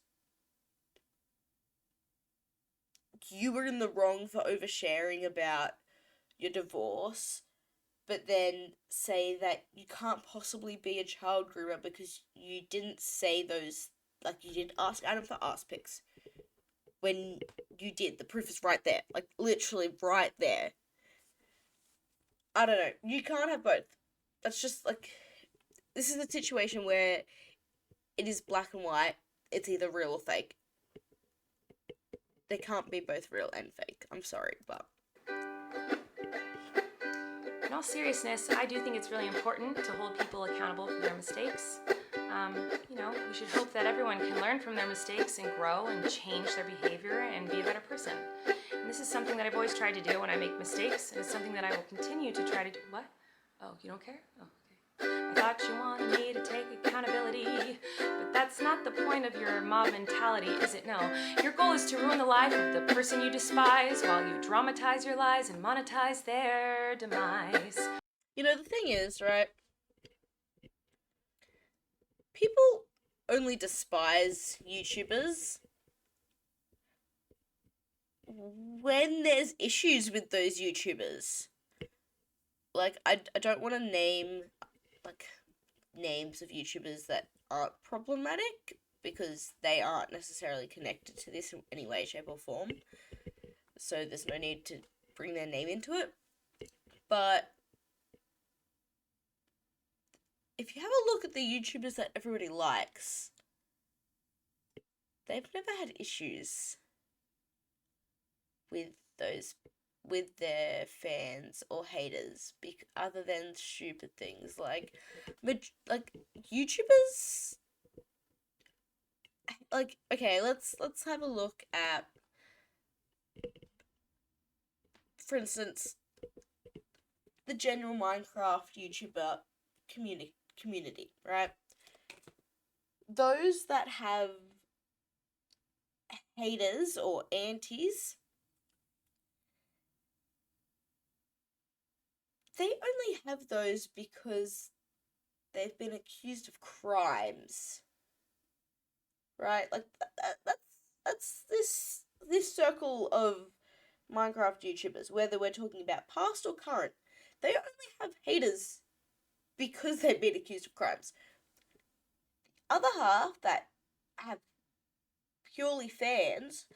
A: you were in the wrong for oversharing about your divorce but then say that you can't possibly be a child groomer because you didn't say those, like, you didn't ask Adam for ass pics. When you did, the proof is right there. Like, literally right there. I don't know. You can't have both. That's just, like, this is a situation where it is black and white. It's either real or fake. They can't be both real and fake. I'm sorry, but...
B: In all seriousness, I do think it's really important to hold people accountable for their mistakes. We should hope that everyone can learn from their mistakes and grow and change their behavior and be a better person. And this is something that I've always tried to do when I make mistakes, and it's something that I will continue to try to do. What? Oh, you don't care? Oh, okay. I thought you wanted me to take accountability, but that's not the point of your mob mentality, is it? No. Your goal is to ruin the life of the person you despise while you dramatize your lies and monetize their demise.
A: You know, the thing is, right? People only despise YouTubers when there's issues with those YouTubers. Like, I don't want to name, like, names of YouTubers that aren't problematic, because they aren't necessarily connected to this in any way, shape, or form. So there's no need to bring their name into it. But if you have a look at the YouTubers that everybody likes, they've never had issues with their fans or haters, other than stupid things like YouTubers. Like, okay, let's have a look at, for instance, the general Minecraft YouTuber community, right? Those that have haters or antis, they only have those because they've been accused of crimes, right? Like, that's this circle of Minecraft YouTubers, whether we're talking about past or current. They only have haters because they've been accused of crimes. The other half that have purely fans,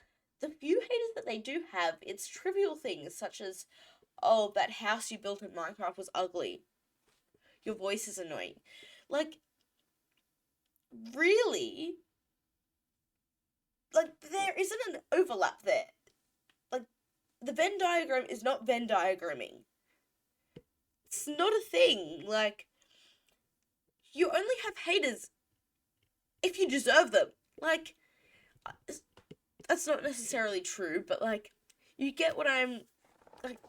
A: the few haters that they do have, it's trivial things such as, oh, that house you built in Minecraft was ugly. Your voice is annoying. Like, really? Like, there isn't an overlap there. Like, the Venn diagram is not Venn diagramming. It's not a thing. Like, you only have haters if you deserve them. Like, that's not necessarily true, but, like, you get what I'm, like,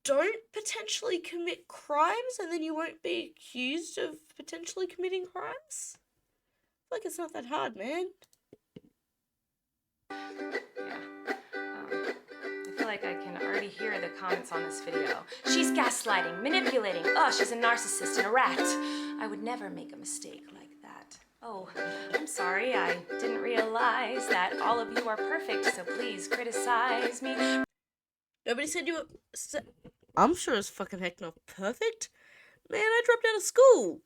A: don't potentially commit crimes and then you won't be accused of potentially committing crimes? Like, it's not that hard, man.
B: Yeah. I feel like I can already hear the comments on this video. She's gaslighting, manipulating. Oh, she's a narcissist and a rat. I would never make a mistake like that. Oh, I'm sorry. I didn't realize that all of you are perfect, so please criticize me.
A: Nobody said you were... I'm sure as fucking heck not perfect. Man, I dropped out of school.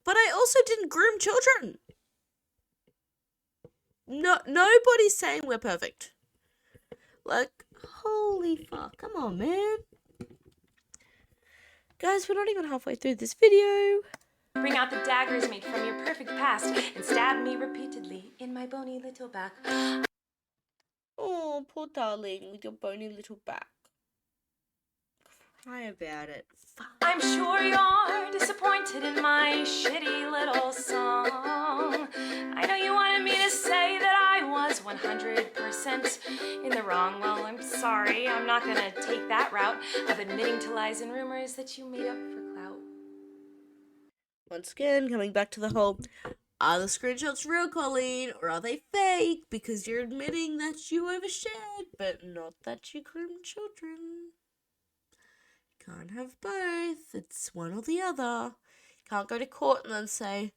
A: But I also didn't groom children. Nobody's saying we're perfect. Like, holy fuck, come on, man. Guys, we're not even halfway through this video.
B: Bring out the daggers made from your perfect past and stab me repeatedly in my bony little back.
A: Oh, poor darling, with your bony little back. Cry about it. Fuck.
B: I'm sure you're disappointed in my shitty little song. I know you wanted me to say that I was 100% in the wrong. Well, I'm sorry. I'm not gonna take that route of admitting to lies and rumors that you made up for clout.
A: Once again, coming back to the whole, are the screenshots real, Colleen, or are they fake? Because you're admitting that you overshared, but not that you groomed children. Can't have both. It's one or the other. Can't go to court and then say,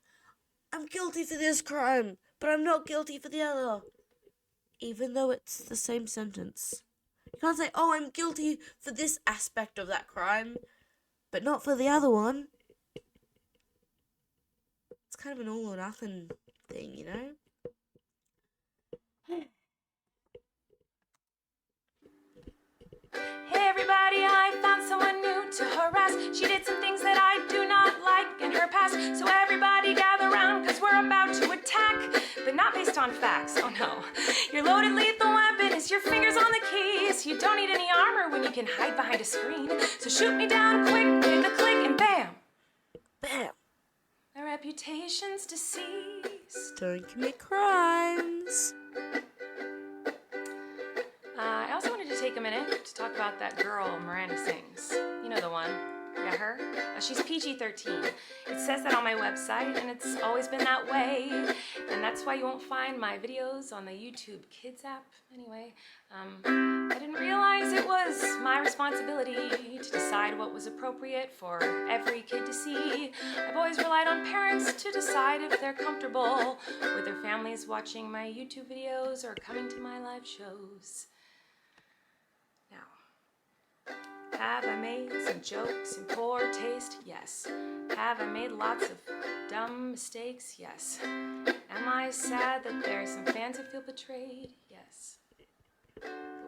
A: I'm guilty for this crime, but I'm not guilty for the other. Even though it's the same sentence. You can't say, oh, I'm guilty for this aspect of that crime, but not for the other one. It's kind of an all or nothing thing, you know?
B: Hey everybody, I found someone new to harass. She did some things that I do not like in her past. So everybody gather round, cause we're about to attack. But not based on facts, oh no. Your loaded lethal weapon is your fingers on the keys. You don't need any armor when you can hide behind a screen. So shoot me down quick with a click and bam.
A: Bam.
B: My reputation's deceased.
A: Don't commit crimes.
B: I also wanted to take a minute to talk about that girl Miranda sings. You know the one. Yeah, her. She's PG-13. It says that on my website, and it's always been that way. And that's why you won't find my videos on the YouTube Kids app. Anyway, I didn't realize it was my responsibility to decide what was appropriate for every kid to see. I've always relied on parents to decide if they're comfortable with their families watching my YouTube videos or coming to my live shows. Now, have I made some jokes in poor taste? Yes. Have I made lots of dumb mistakes? Yes. Am I sad that there are some fans who feel betrayed? Yes.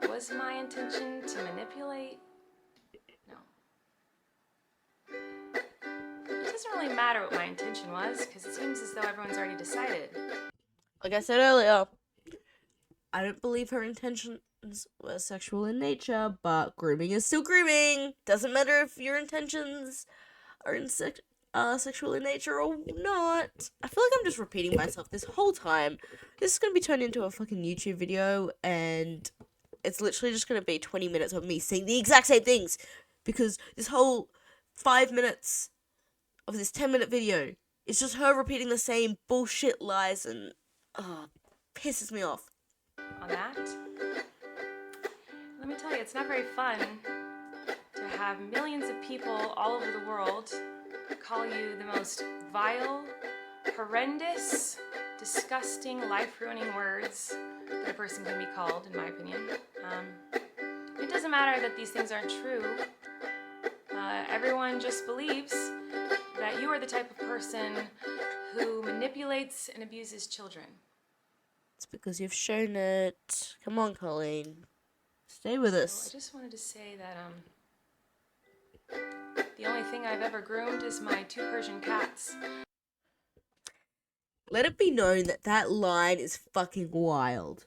B: But was my intention to manipulate? No. It doesn't really matter what my intention was, because it seems as though everyone's already decided.
A: Like I said earlier, I don't believe her intentions were sexual in nature, but grooming is still grooming. Doesn't matter if your intentions are sexual in nature or not. I feel like I'm just repeating myself this whole time. This is going to be turned into a fucking YouTube video, and it's literally just going to be 20 minutes of me saying the exact same things, because this whole 5 minutes of this 10-minute video is just her repeating the same bullshit lies, and pisses me off.
B: On that, let me tell you, it's not very fun to have millions of people all over the world call you the most vile, horrendous, disgusting, life-ruining words that a person can be called, in my opinion. It doesn't matter that these things aren't true. Everyone just believes that you are the type of person who manipulates and abuses children.
A: It's because you've shown it. Come on, Colleen. Stay with us.
B: So I just wanted to say that the only thing I've ever groomed is my 2 Persian cats.
A: Let it be known that that line is fucking wild.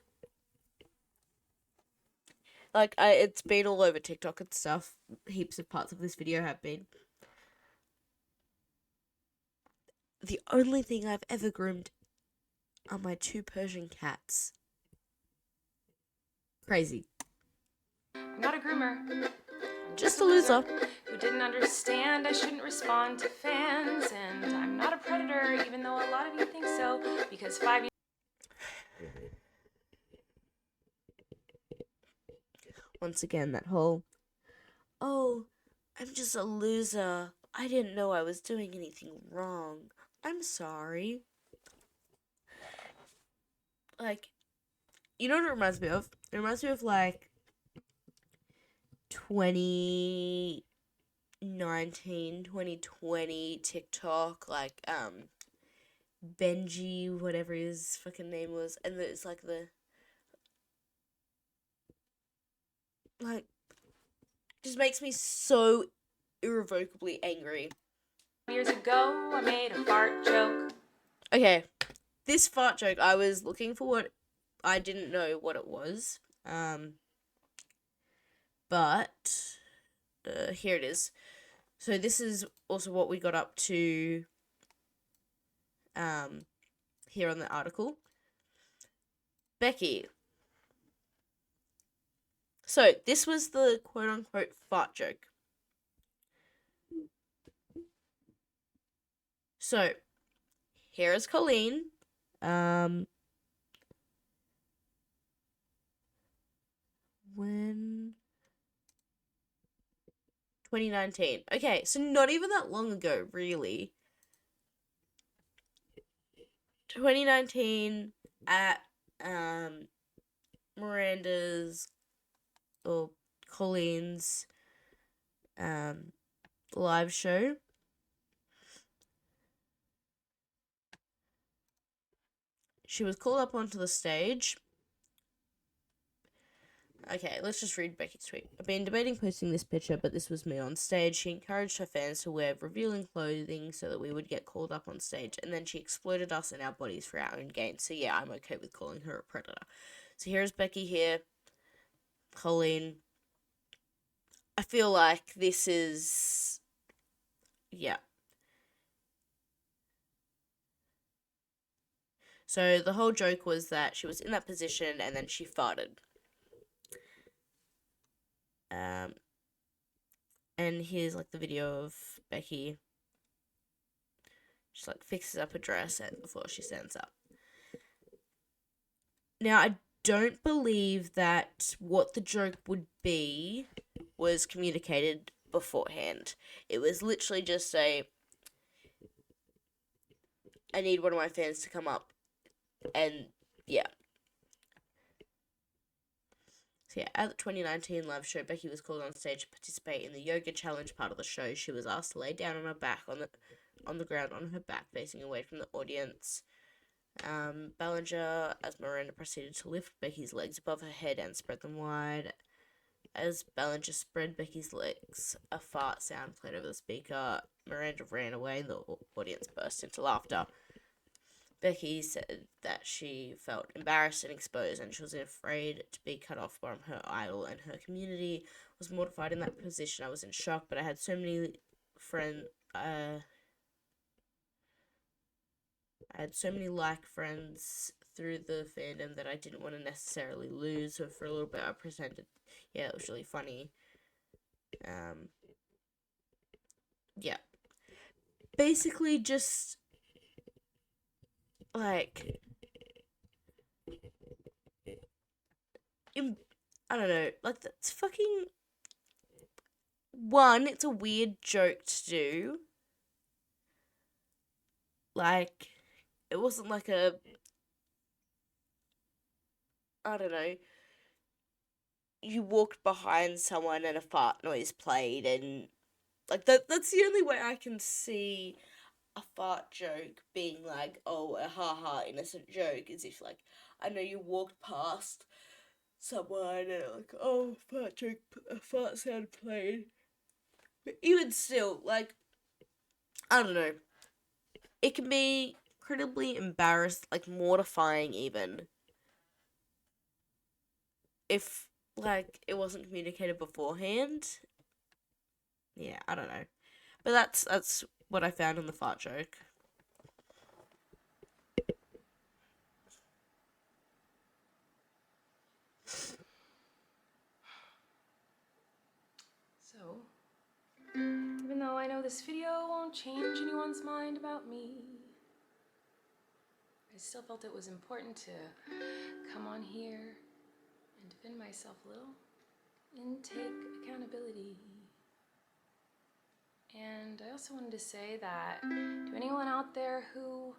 A: Like, it's been all over TikTok and stuff. Heaps of parts of this video have been. The only thing I've ever groomed are my 2 Persian cats. Crazy.
B: I'm not a groomer. I'm
A: Just a loser.
B: Who didn't understand I shouldn't respond to fans, and I'm not a predator, even though a lot of you think so, because 5 years...
A: Once again, that whole, oh, I'm just a loser. I didn't know I was doing anything wrong. I'm sorry. Like, you know what it reminds me of? It reminds me of, like, 2019, 2020 TikTok, like, Benji, whatever his fucking name was, and it's like just makes me so irrevocably angry.
B: Years ago, I made a fart joke.
A: Okay, this fart joke, I was looking for what, I didn't know what it was, but here it is. So this is also what we got up to here on the article. Becky. So this was the quote-unquote fart joke. So here is Colleen. When 2019. Okay, so not even that long ago, really. 2019 at Miranda's, or Colleen's live show. She was called up onto the stage. Okay, let's just read Becky's tweet. I've been debating posting this picture, but this was me on stage. She encouraged her fans to wear revealing clothing so that we would get called up on stage, and then she exploited us and our bodies for our own gain. So yeah, I'm okay with calling her a predator. So here's Becky here. Colleen. I feel like this is... yeah. So the whole joke was that she was in that position and then she farted. And here's like the video of Becky. She like fixes up her dress before she stands up. Now I don't believe that what the joke would be was communicated beforehand. It was literally just I need one of my fans to come up, and yeah. So yeah, at the 2019 live show, Becky was called on stage to participate in the yoga challenge part of the show. She was asked to lay down on her back on the ground on her back, facing away from the audience. Ballinger, as Miranda proceeded to lift Becky's legs above her head and spread them wide. As Ballinger spread Becky's legs, a fart sound played over the speaker. Miranda ran away and the audience burst into laughter. Becky said that she felt embarrassed and exposed, and she was afraid to be cut off from her idol, and her community was mortified in that position. I was in shock, but I had so many friends. I had so many friends through the fandom that I didn't want to necessarily lose. So for a little bit, I pretended, yeah, it was really funny. Yeah. Basically, just like, I don't know, like, that's fucking... One, it's a weird joke to do. Like, it wasn't like a... I don't know. You walked behind someone and a fart noise played, and like that's the only way I can see a fart joke being like, oh, a haha innocent joke, is if like, I know you walked past someone and like, oh, fart joke, a fart sound played. But even still, like, I don't know. It can be incredibly embarrassed, like mortifying even, if like it wasn't communicated beforehand. Yeah, I don't know. But that's what I found in the fart joke.
B: So, even though I know this video won't change anyone's mind about me, I still felt it was important to come on here and defend myself a little and take accountability. And I also wanted to say that to anyone out there who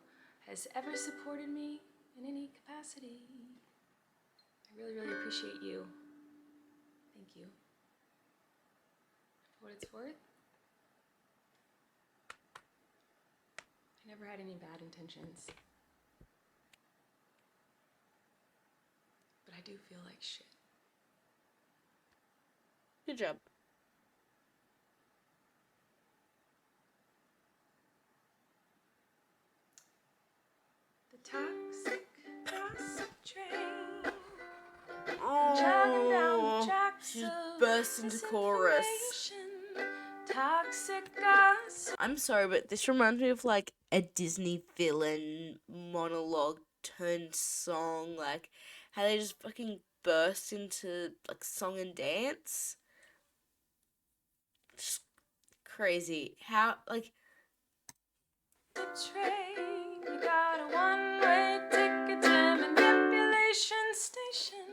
B: has ever supported me in any capacity, I really, really appreciate you. Thank you. For what it's worth, I never had any bad intentions. But I do feel like shit.
A: Good job.
B: The toxic gossip train.
A: Oh, she burst into chorus.
B: Toxic gossip.
A: I'm sorry, but this reminds me of like a Disney villain monologue turned song, like how they just fucking burst into like song and dance. Just crazy. How, like...
B: Train, you got a one-way ticket to manipulation station.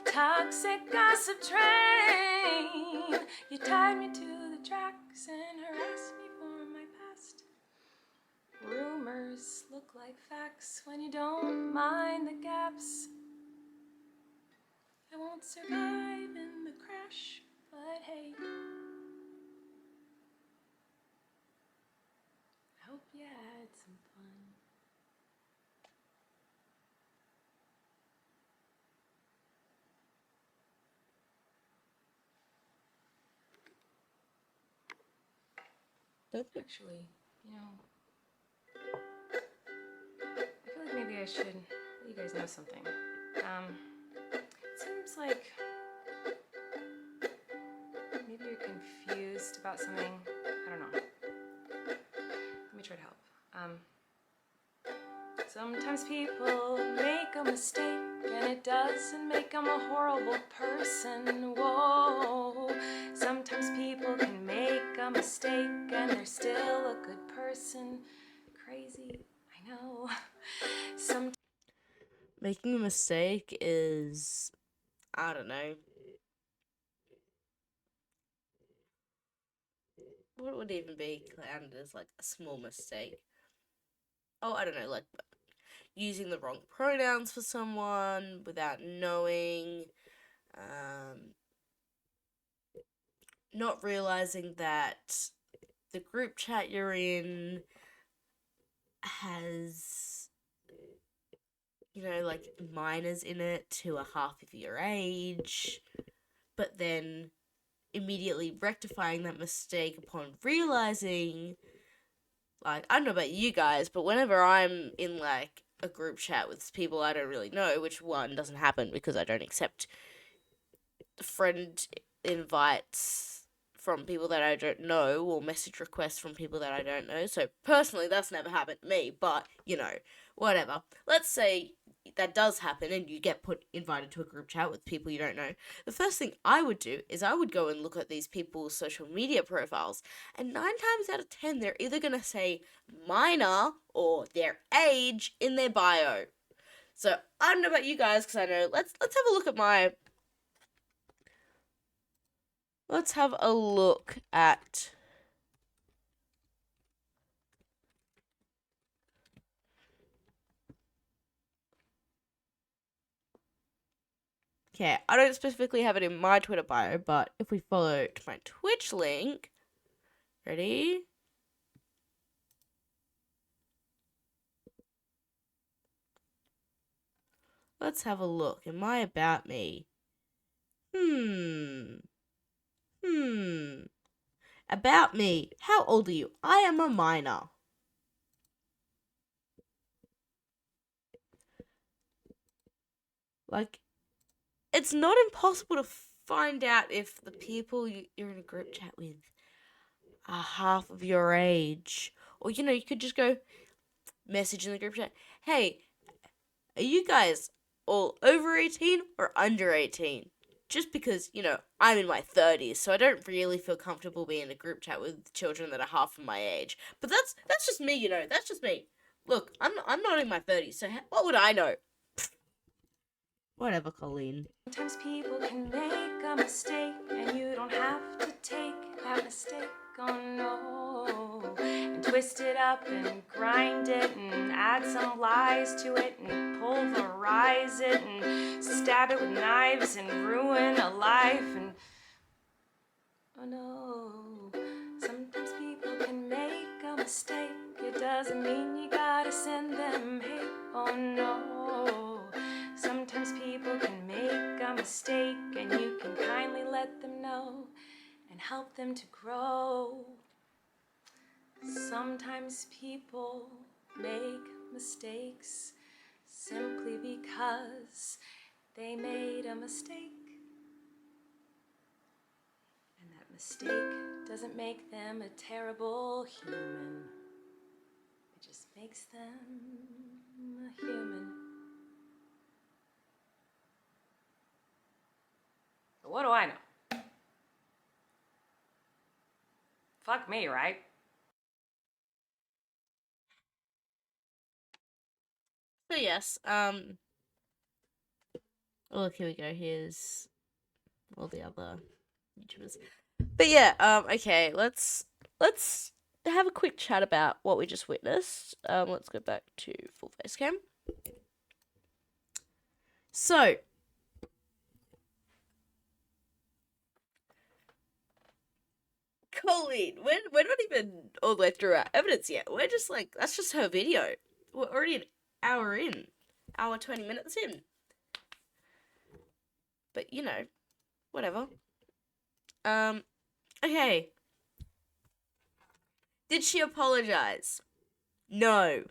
B: Toxic gossip train. You tied me to the tracks and harassed me for my past. Rumors look like facts when you don't mind the gaps. I won't survive in the crash, but hey, I hope you had some fun. Actually, I feel like maybe I should let you guys know something. It seems like maybe you're confused about something. I don't know. Let me try to help. Sometimes people make a mistake and it doesn't make them a horrible person. Whoa. Sometimes people can make a mistake and they're still a good person. Crazy, I know.
A: Making a mistake is, I don't know. What would even be counted as like a small mistake? Oh, I don't know, like using the wrong pronouns for someone without knowing, not realizing that the group chat you're in has, like minors in it who are half of your age, but then immediately rectifying that mistake upon realizing, like, I don't know about you guys, but whenever I'm in like a group chat with people I don't really know, which one doesn't happen because I don't accept friend invites from people that I don't know or message requests from people that I don't know. So personally, that's never happened to me, but whatever. Let's say that does happen and you get invited to a group chat with people you don't know. The first thing I would do is I would go and look at these people's social media profiles, and 9 times out of 10 they're either going to say minor or their age in their bio. So I don't know about you guys, because I know let's have a look at my Let's have a look at Okay, I don't specifically have it in my Twitter bio, but if we follow to my Twitch link, ready? Let's have a look. In my About Me. About me. How old are you? I am a minor. Like, it's not impossible to find out if the people you're in a group chat with are half of your age. Or, you could just go message in the group chat, hey, are you guys all over 18 or under 18? Just because, I'm in my 30s, so I don't really feel comfortable being in a group chat with children that are half of my age. But that's just me, that's just me. Look, I'm not in my 30s, so what would I know? Whatever, Colleen.
B: Sometimes people can make a mistake and you don't have to take that mistake, oh no, and twist it up and grind it and add some lies to it and pulverize it and stab it with knives and ruin a life and oh no. Sometimes people can make a mistake. It doesn't mean you gotta send them hate, oh no. Sometimes people can make a mistake and you can kindly let them know and help them to grow. Sometimes people make mistakes simply because they made a mistake. And that mistake doesn't make them a terrible human. It just makes them a human. But what do I know? Fuck me, right?
A: So yes, look, here we go. Here's all the other YouTubers. But yeah, okay, let's have a quick chat about what we just witnessed. Let's go back to full face cam. So, Colleen, we're not even all the way through our evidence yet. We're just like, that's just her video. We're already an hour in. Hour 20 minutes in. But, you know, whatever. Okay. Did she apologize? No.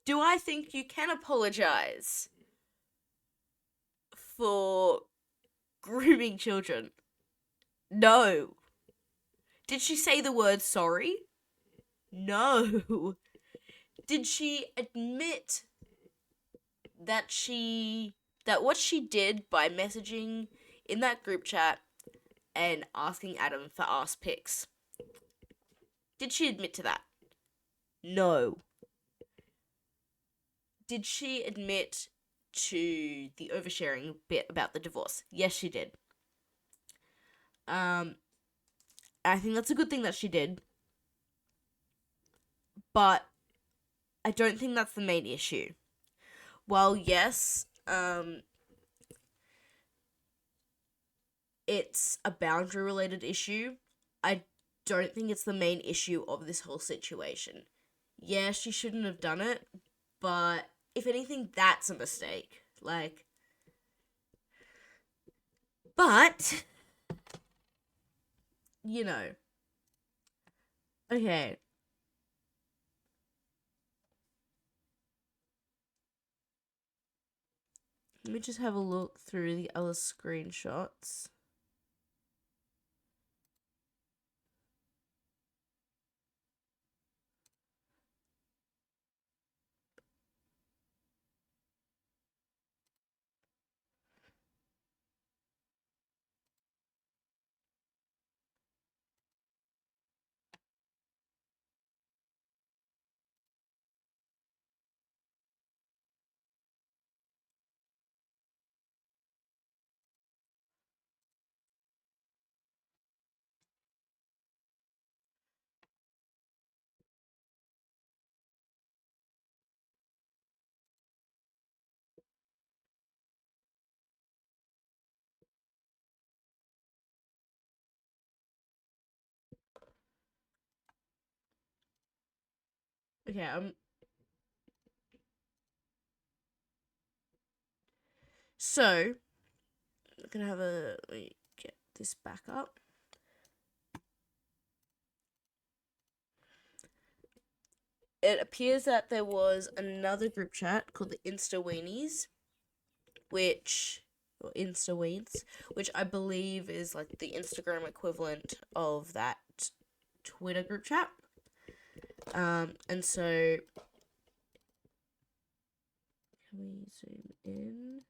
A: Do I think you can apologize for grooming children? No. Did she say the word sorry? No. Did she admit that what she did by messaging in that group chat and asking Adam for ass pics? Did she admit to that? No. Did she admit to the oversharing bit about the divorce? Yes, she did. I think that's a good thing that she did. But I don't think that's the main issue. While yes, it's a boundary related issue, I don't think it's the main issue of this whole situation. Yeah, she shouldn't have done it, but if anything, that's a mistake. Like, but, you know. Okay. Let me just have a look through the other screenshots. Okay, so, I'm gonna have a, let me get this back up. It appears that there was another group chat called the Insta Weenies, or Insta Weeds, which I believe is like the Instagram equivalent of that Twitter group chat. And so, can we zoom in?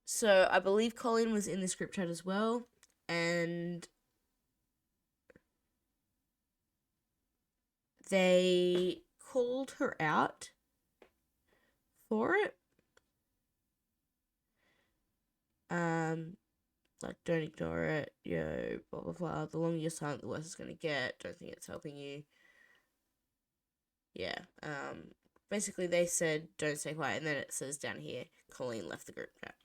A: So, I believe Colleen was in this group chat as well, and they called her out for it. Like, don't ignore it, blah blah blah. The longer you're silent, the worse it's gonna get. Don't think it's helping you. Yeah. Basically they said don't stay quiet, and then it says down here, Colleen left the group chat.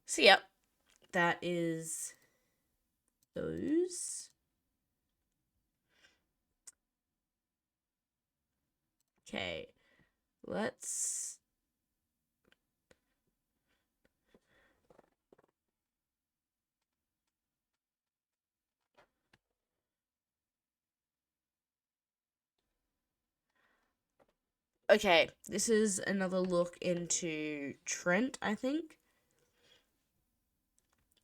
A: So yep, that is those. Okay, let's. Okay, this is another look into Trent, I think.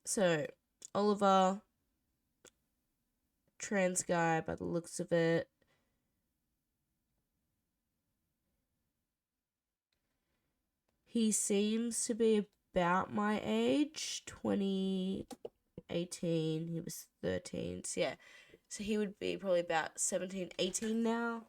A: So, Oliver, trans guy by the looks of it. He seems to be about my age, 2018. He was 13. So yeah, so he would be probably about 17, 18 now.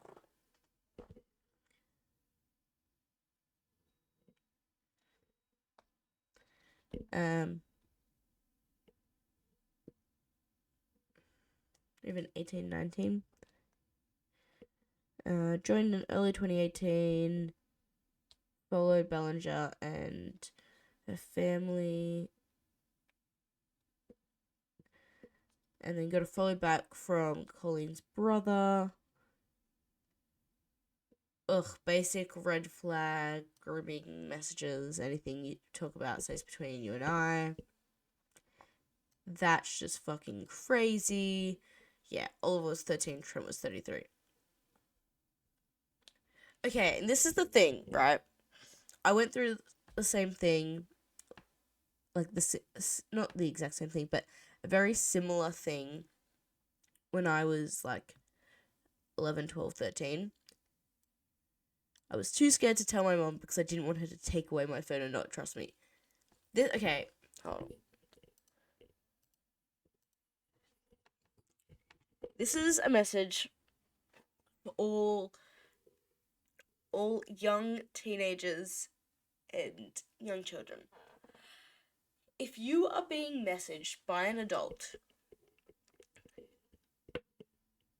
A: Even 18, 19. Joined in early 2018. Followed Ballinger and her family. And then got a follow back from Colleen's brother. Basic red flag, grooming messages, anything you talk about stays between you and I. That's just fucking crazy. Yeah, Oliver was 13, Trent was 33. Okay, and this is the thing, right? I went through the same thing, like not the exact same thing, but a very similar thing when I was like 11, 12, 13. I was too scared to tell my mom because I didn't want her to take away my phone and not trust me. Okay, hold on. This is a message for all young teenagers and young children. If you are being messaged by an adult,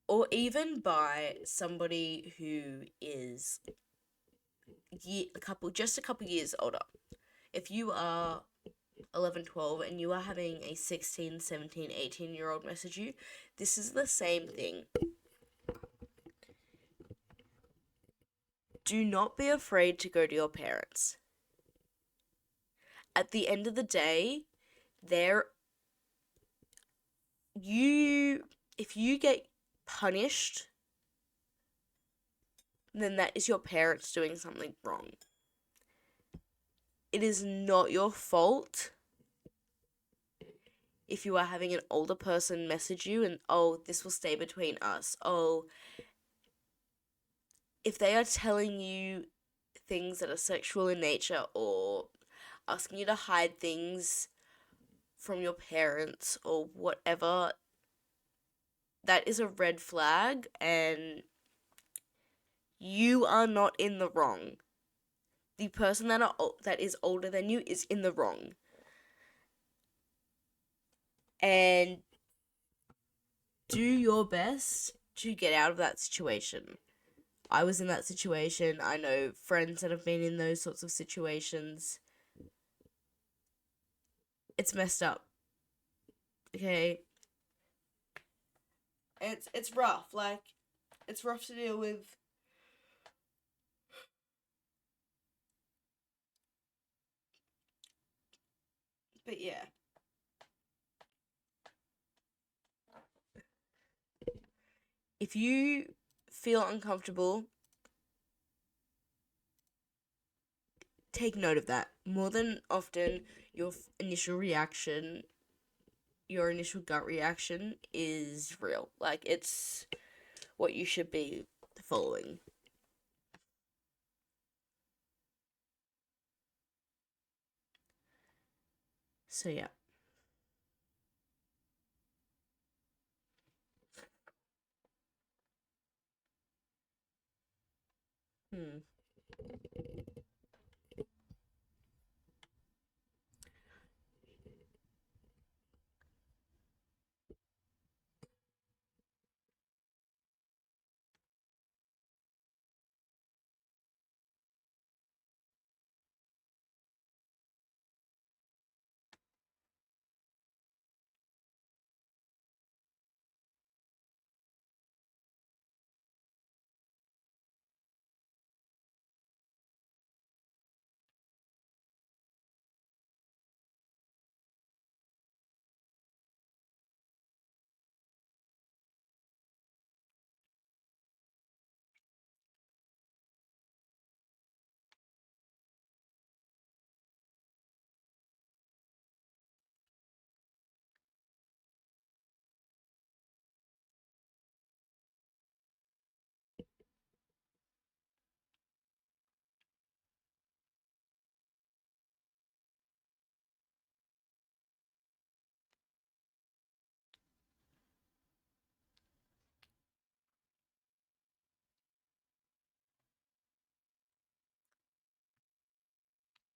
A: or even by somebody who is just a couple years older, if you are 11, 12 and you are having a 16, 17, 18-year-old message you, this is the same thing. Do not be afraid to go to your parents. At the end of the day, if you get punished, then that is your parents doing something wrong. It is not your fault if you are having an older person message you and, this will stay between us. If they are telling you things that are sexual in nature or asking you to hide things from your parents or whatever, that is a red flag and you are not in the wrong. The person that is older than you is in the wrong. And do your best to get out of that situation. I was in that situation. I know friends that have been in those sorts of situations. It's messed up. Okay? It's rough. Like, it's rough to deal with. But yeah. If you feel uncomfortable, take note of that. More than often, your initial gut reaction is real. Like, it's what you should be following. So, yeah.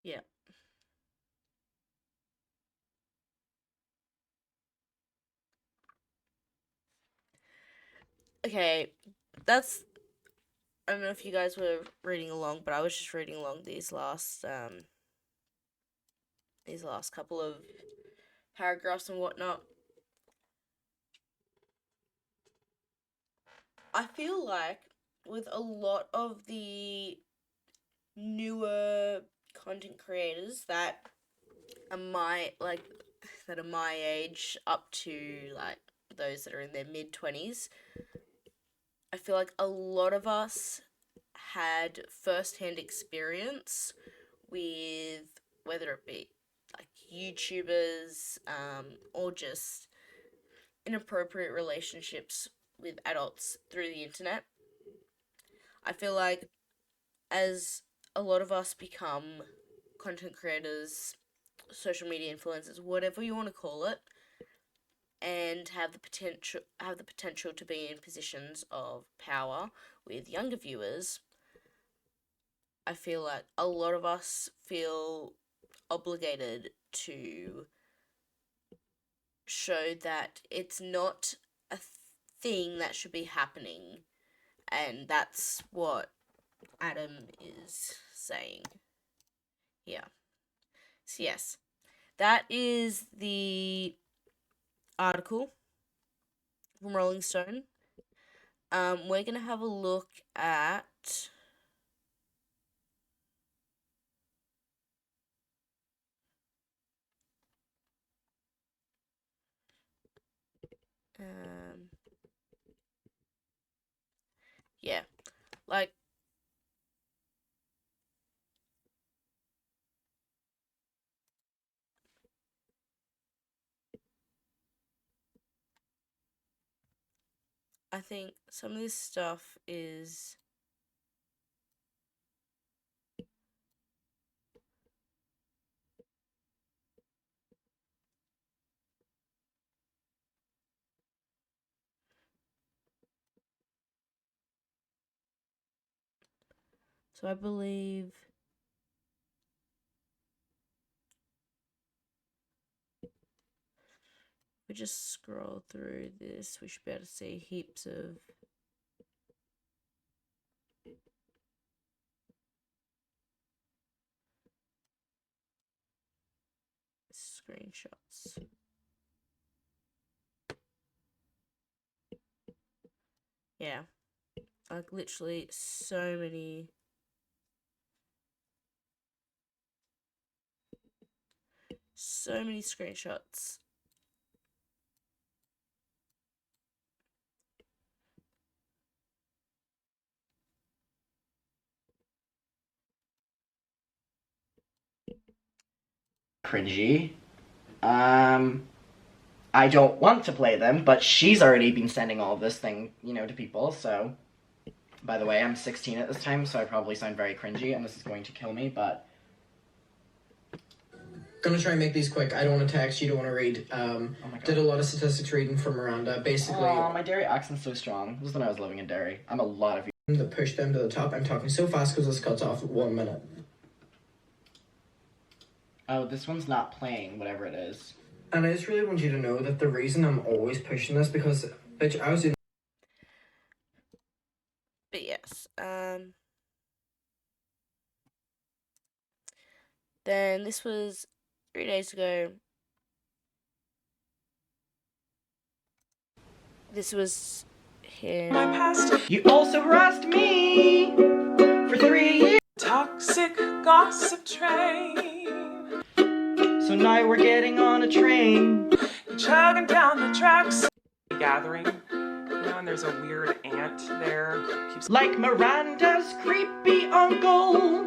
A: Yeah. Okay, that's. I don't know if you guys were reading along, but I was just reading along these last couple of paragraphs and whatnot. I feel like with a lot of the newer content creators that are my age up to like those that are in their mid-20s, I feel like a lot of us had first-hand experience with whether it be like YouTubers or just inappropriate relationships with adults through the internet. I feel like as a lot of us become content creators, social media influencers, whatever you want to call it, and have the potential to be in positions of power with younger viewers, I feel like a lot of us feel obligated to show that it's not a thing that should be happening, and that's what Adam is saying here. So yes, that is the article from Rolling Stone. We're gonna have a look at yeah, like I think some of this stuff is so I believe if we just scroll through this, we should be able to see heaps of screenshots. Yeah, like literally so many screenshots.
C: Cringy. I don't want to play them, but she's already been sending all of this thing, to people, so... By the way, I'm 16 at this time, so I probably sound very cringy, and this is going to kill me, but...
D: Gonna try and make these quick. I don't want to text, you don't want to read.
C: Oh my God.
D: Did a lot of statistics reading from Miranda. Basically...
C: Aw, my Derry accent's so strong. This is when I was living in Derry. I'm a lot of you.
D: ...that push them to the top. I'm talking so fast because this cuts off at 1 minute.
C: Oh, this one's not playing, whatever it is.
D: And I just really want you to know that the reason I'm always pushing this, because, bitch, I was in...
A: But yes, then this was 3 days ago. This was him.
B: My past
C: You also harassed me for 3 years.
B: toxic gossip train.
C: So now we're getting on a train.
B: You're chugging down the tracks. Gathering, and there's a weird ant there. Keeps
C: Like Miranda's creepy uncle.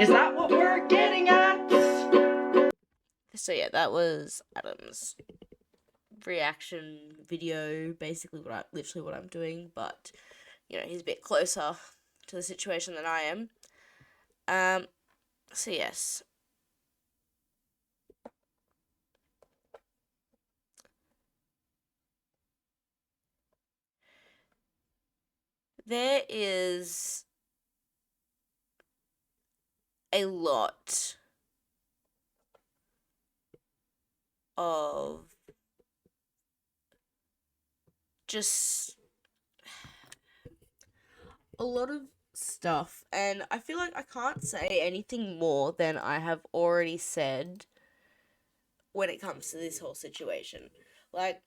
C: Is that what we're getting at?
A: So yeah, that was Adam's reaction video, basically literally what I'm doing, but he's a bit closer to the situation than I am. So yes. There is a lot of just a lot of stuff, and I feel like I can't say anything more than I have already said when it comes to this whole situation. Like,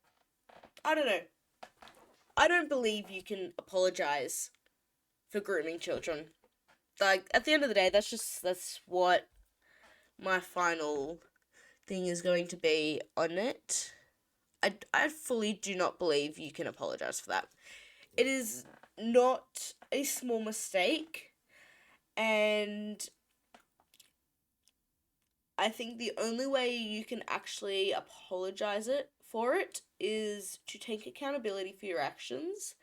A: I don't know. I don't believe you can apologize for grooming children. Like, at the end of the day, that's what my final thing is going to be on it. I fully do not believe you can apologize for that. It is not a small mistake, and I think the only way you can actually apologize for it is to take accountability for your actions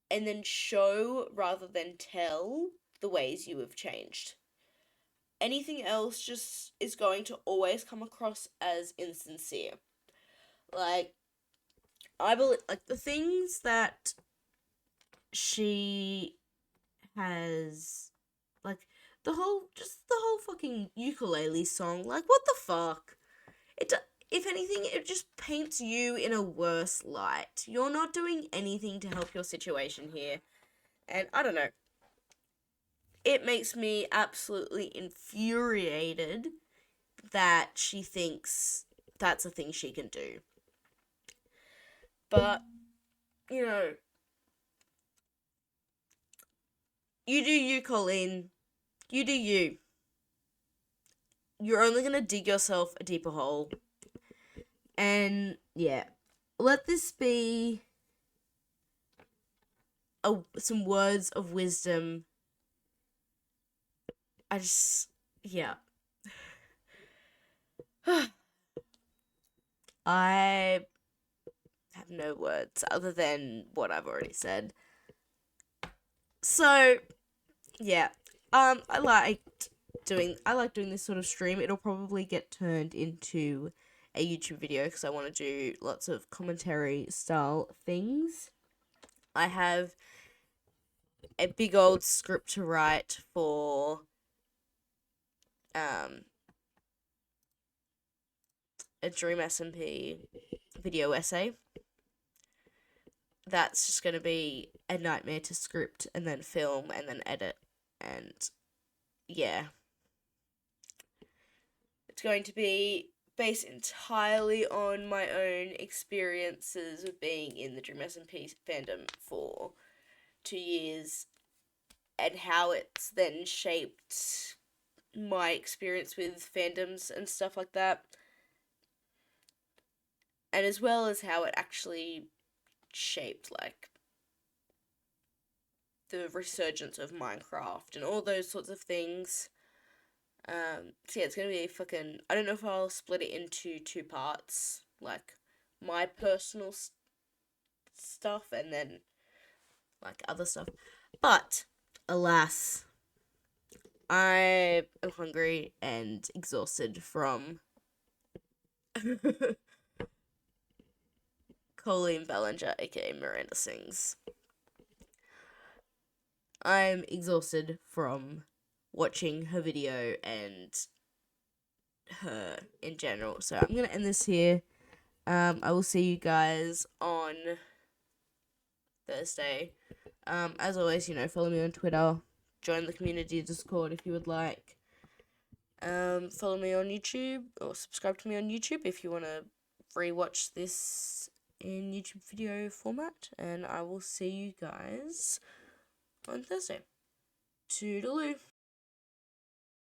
A: and then show rather than tell the ways you have changed. Anything else just is going to always come across as insincere. Like, I believe, like, the things that she has, like, the whole fucking ukulele song, like, what the fuck? If anything, it just paints you in a worse light. You're not doing anything to help your situation here. And I don't know. It makes me absolutely infuriated that she thinks that's a thing she can do. But, you know, you do you, Colleen. You do you. You're only gonna dig yourself a deeper hole. And, yeah. Let this be some words of wisdom. Yeah. I have no words other than what I've already said. So, yeah. I like doing this sort of stream. It'll probably get turned into a YouTube video because I want to do lots of commentary style things. I have a big old script to write for a Dream SMP video essay. That's just going to be a nightmare to script and then film and then edit. And yeah. It's going to be based entirely on my own experiences of being in the Dream SMP fandom for 2 years and how it's then shaped my experience with fandoms and stuff like that. And as well as how it actually shaped, like, the resurgence of Minecraft and all those sorts of things. So yeah, it's gonna be fucking... I don't know if I'll split it into 2 parts, like, my personal stuff and then, like, other stuff. But, alas, I am hungry and exhausted from Colleen Ballinger, aka Miranda Sings. I'm exhausted from watching her video and her in general. So I'm going to end this here. I will see you guys on Thursday. As always, follow me on Twitter. Join the community Discord if you would like. Follow me on YouTube or subscribe to me on YouTube if you want to rewatch this in YouTube video format. And I will see you guys on Thursday. Toodaloo.